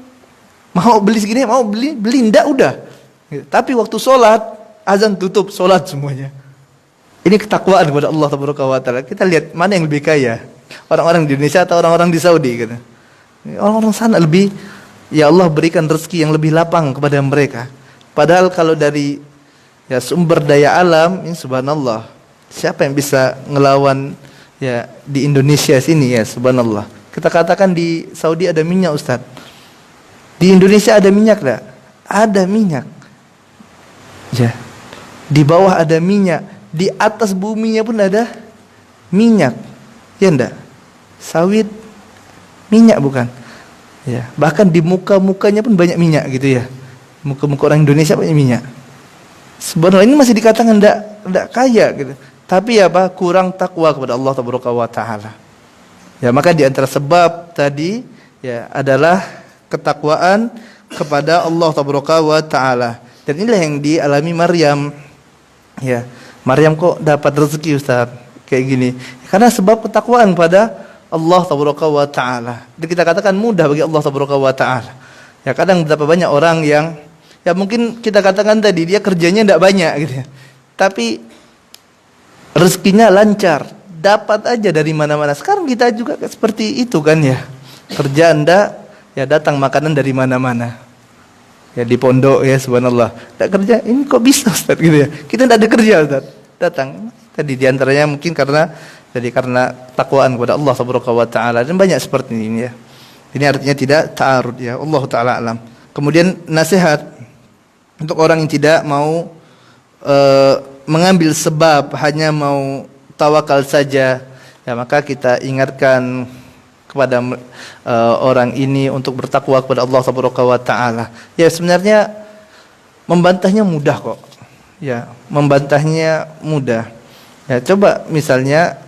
mau beli segini, mau beli enggak udah. Gitu. Tapi waktu sholat, azan tutup, sholat semuanya. Ini ketakwaan kepada Allah Taala. Kita lihat mana yang lebih kaya, orang-orang di Indonesia atau orang-orang di Saudi gitu. Orang-orang sana lebih, ya Allah berikan rezeki yang lebih lapang kepada mereka. Padahal kalau dari ya sumber daya alam, ini subhanallah, siapa yang bisa ngelawan ya di Indonesia sini ya subhanallah. Kita katakan di Saudi ada minyak Ustaz. Di Indonesia ada minyak enggak? Ada minyak. Ya. Di bawah ada minyak, di atas buminya pun ada minyak. Ya enggak? Sawit minyak bukan? Ya, bahkan di muka-mukanya pun banyak minyak gitu ya. Muka-muka orang Indonesia banyak minyak. Sebenarnya ini masih dikatakan enggak kaya gitu. Tapi apa? Kurang takwa kepada Allah Taala. Ya, maka di antara sebab tadi ya adalah ketakwaan kepada Allah Taala. Dan inilah yang dialami Maryam. Ya, Maryam kok dapat rezeki Ustaz kayak gini? Karena sebab ketakwaan pada Allah Taala. Dan kita katakan mudah bagi Allah Taala. Ya, kadang betapa banyak orang yang ya mungkin kita katakan tadi dia kerjanya tidak banyak gitu ya. Tapi rezekinya lancar, dapat aja dari mana-mana. Sekarang kita juga seperti itu kan ya. Kerja Anda ya datang makanan dari mana-mana. Ya di pondok ya subhanallah. Tak kerja, ini kok bisa Ustaz gitu ya. Kita tidak ada kerja Ustaz. Datang. Tadi diantaranya mungkin karena takwaan kepada Allah Taala dan banyak seperti ini ya. Ini artinya tidak ta'arud ya. Allah Taala alam. Kemudian nasihat untuk orang yang tidak mau mengambil sebab, hanya mau tawakal saja. Ya maka kita ingatkan kepada orang ini untuk bertakwa kepada Allah Taala. Ya sebenarnya membantahnya mudah kok. Ya, membantahnya mudah. Ya coba misalnya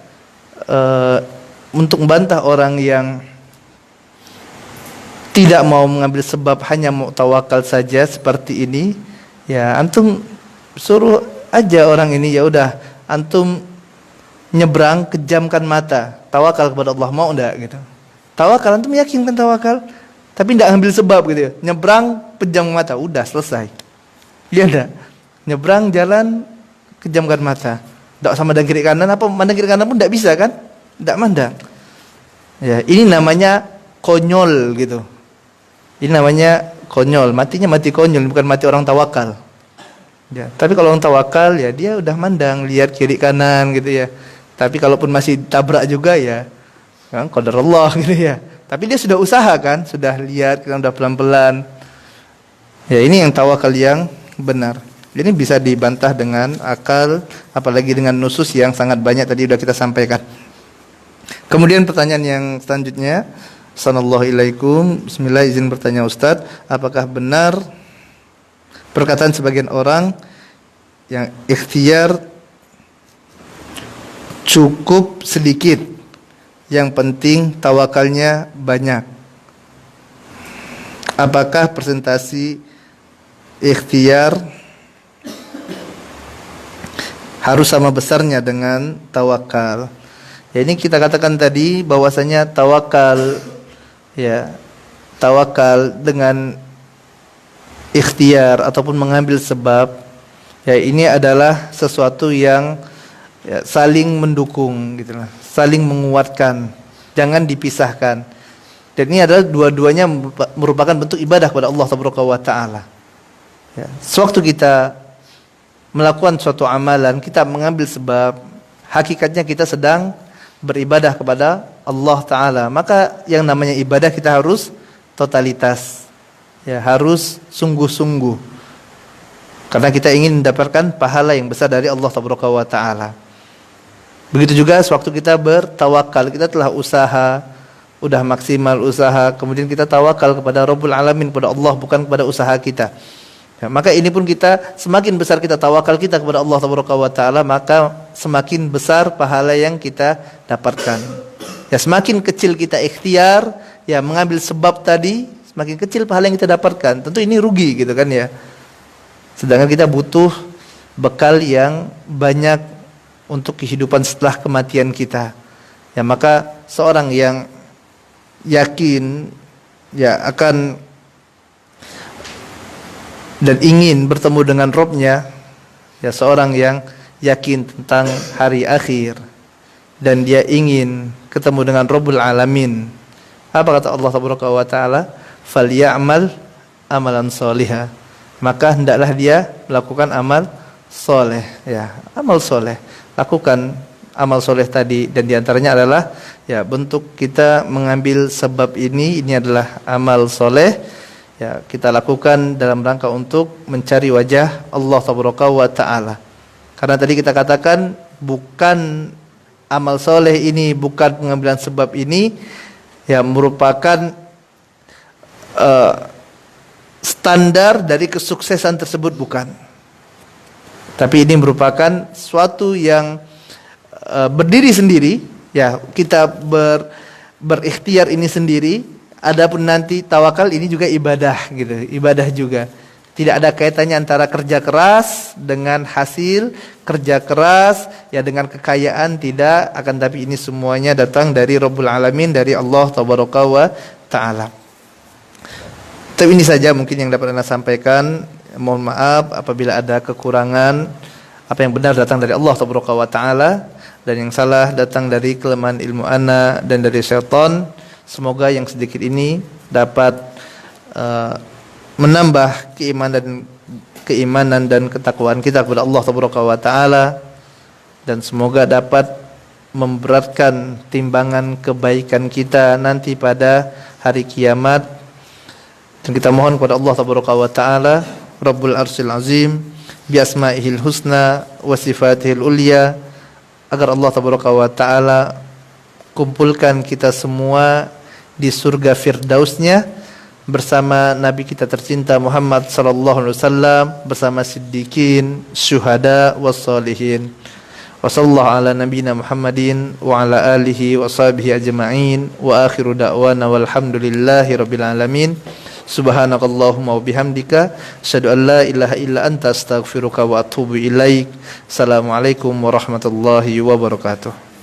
untuk membantah orang yang tidak mau mengambil sebab, hanya mau tawakal saja seperti ini, ya antum suruh aja orang ini, ya udah antum nyebrang, kejamkan mata, tawakal kepada Allah, mau enggak gitu. Tawakal, antum yakin kan tawakal, tapi tidak ambil sebab gitu ya. Nyebrang, pejam mata, udah selesai. Iya enggak? Nyebrang jalan, kejamkan mata. Tidak sama mandang kiri kanan, apa mandang kiri kanan pun tidak bisa kan? Tidak mandang. Ya, ini namanya konyol gitu. Ini namanya konyol, matinya mati konyol, bukan mati orang tawakal. Ya, tapi kalau orang tawakal ya dia udah mandang, lihat kiri kanan gitu ya. Tapi kalaupun masih tabrak juga ya kan qadarullah gitu ya. Tapi dia sudah usaha kan, sudah lihat kan, udah pelan-pelan. Ya ini yang tawakal yang benar. Ini bisa dibantah dengan akal, apalagi dengan nusus yang sangat banyak tadi sudah kita sampaikan. Kemudian pertanyaan yang selanjutnya, Assalamualaikum, bismillah, izin bertanya Ustadz, apakah benar perkataan sebagian orang yang ikhtiar cukup sedikit, yang penting tawakalnya banyak? Apakah presentasi ikhtiar harus sama besarnya dengan tawakal? Ya, ini kita katakan tadi bahwasanya tawakal, ya, tawakal dengan ikhtiar ataupun mengambil sebab, ya ini adalah sesuatu yang ya, saling mendukung gitulah, saling menguatkan, jangan dipisahkan. Dan ini adalah dua-duanya merupakan bentuk ibadah kepada Allah Taala. Ya, sewaktu kita melakukan suatu amalan, kita mengambil sebab, hakikatnya kita sedang beribadah kepada Allah Ta'ala. Maka yang namanya ibadah kita harus totalitas, ya, harus sungguh-sungguh, karena kita ingin mendapatkan pahala yang besar dari Allah Ta'ala. Begitu juga sewaktu kita bertawakal, kita telah usaha, udah maksimal usaha, kemudian kita tawakal kepada Rabbul Alamin, kepada Allah, bukan kepada usaha kita. Ya, maka ini pun kita semakin besar kita tawakal kita kepada Allah Taala, maka semakin besar pahala yang kita dapatkan. Ya, semakin kecil kita ikhtiar, ya mengambil sebab tadi, semakin kecil pahala yang kita dapatkan. Tentu ini rugi gitu kan ya. Sedangkan kita butuh bekal yang banyak untuk kehidupan setelah kematian kita. Ya, maka seorang yang yakin ya akan dan ingin bertemu dengan Robnya, ya seorang yang yakin tentang hari akhir dan dia ingin ketemu dengan Rabbul Alamin. Apa kata Allah Taala? "Falyamal amalan sholiha." Maka hendaklah dia melakukan amal soleh, ya amal soleh. Lakukan amal soleh tadi, dan diantaranya adalah ya bentuk kita mengambil sebab ini adalah amal soleh. Ya, kita lakukan dalam rangka untuk mencari wajah Allah Taala. Karena tadi kita katakan bukan amal soleh ini, bukan pengambilan sebab ini, ya merupakan standar dari kesuksesan tersebut, bukan. Tapi ini merupakan suatu yang berdiri sendiri. Ya, kita berikhtiar ini sendiri. Adapun nanti tawakal ini juga ibadah gitu, ibadah juga. Tidak ada kaitannya antara kerja keras dengan hasil, kerja keras ya dengan kekayaan, tidak, akan tapi ini semuanya datang dari Rabbul Alamin, dari Allah Taala. Tapi ini saja mungkin yang dapat Anda sampaikan. Mohon maaf apabila ada kekurangan. Apa yang benar datang dari Allah Taala, dan yang salah datang dari kelemahan ilmu ana dan dari syaitan. Semoga yang sedikit ini dapat menambah keimanan dan ketakwaan kita kepada Allah Taala, dan semoga dapat memberatkan timbangan kebaikan kita nanti pada hari kiamat. Dan kita mohon kepada Allah Taala, Rabbul Arsyil Azim, bi asma'ihil husna wa sifatihil ulya, agar Allah Taala kumpulkan kita semua di surga firdausnya bersama Nabi kita tercinta Muhammad sallallahu alaihi wasallam, bersama siddiqin, syuhada, wassalihin. Wa sallallahu ala nabiyyina Muhammadin wa ala alihi wa sahbihi ajma'in, wa akhiru da'wana walhamdulillahi rabbil alamin. Subhanakallahumma wa bihamdika asyhadu an la ilaha illa anta astaghfiruka wa atubu ilaik. Assalamualaikum warahmatullahi wabarakatuh.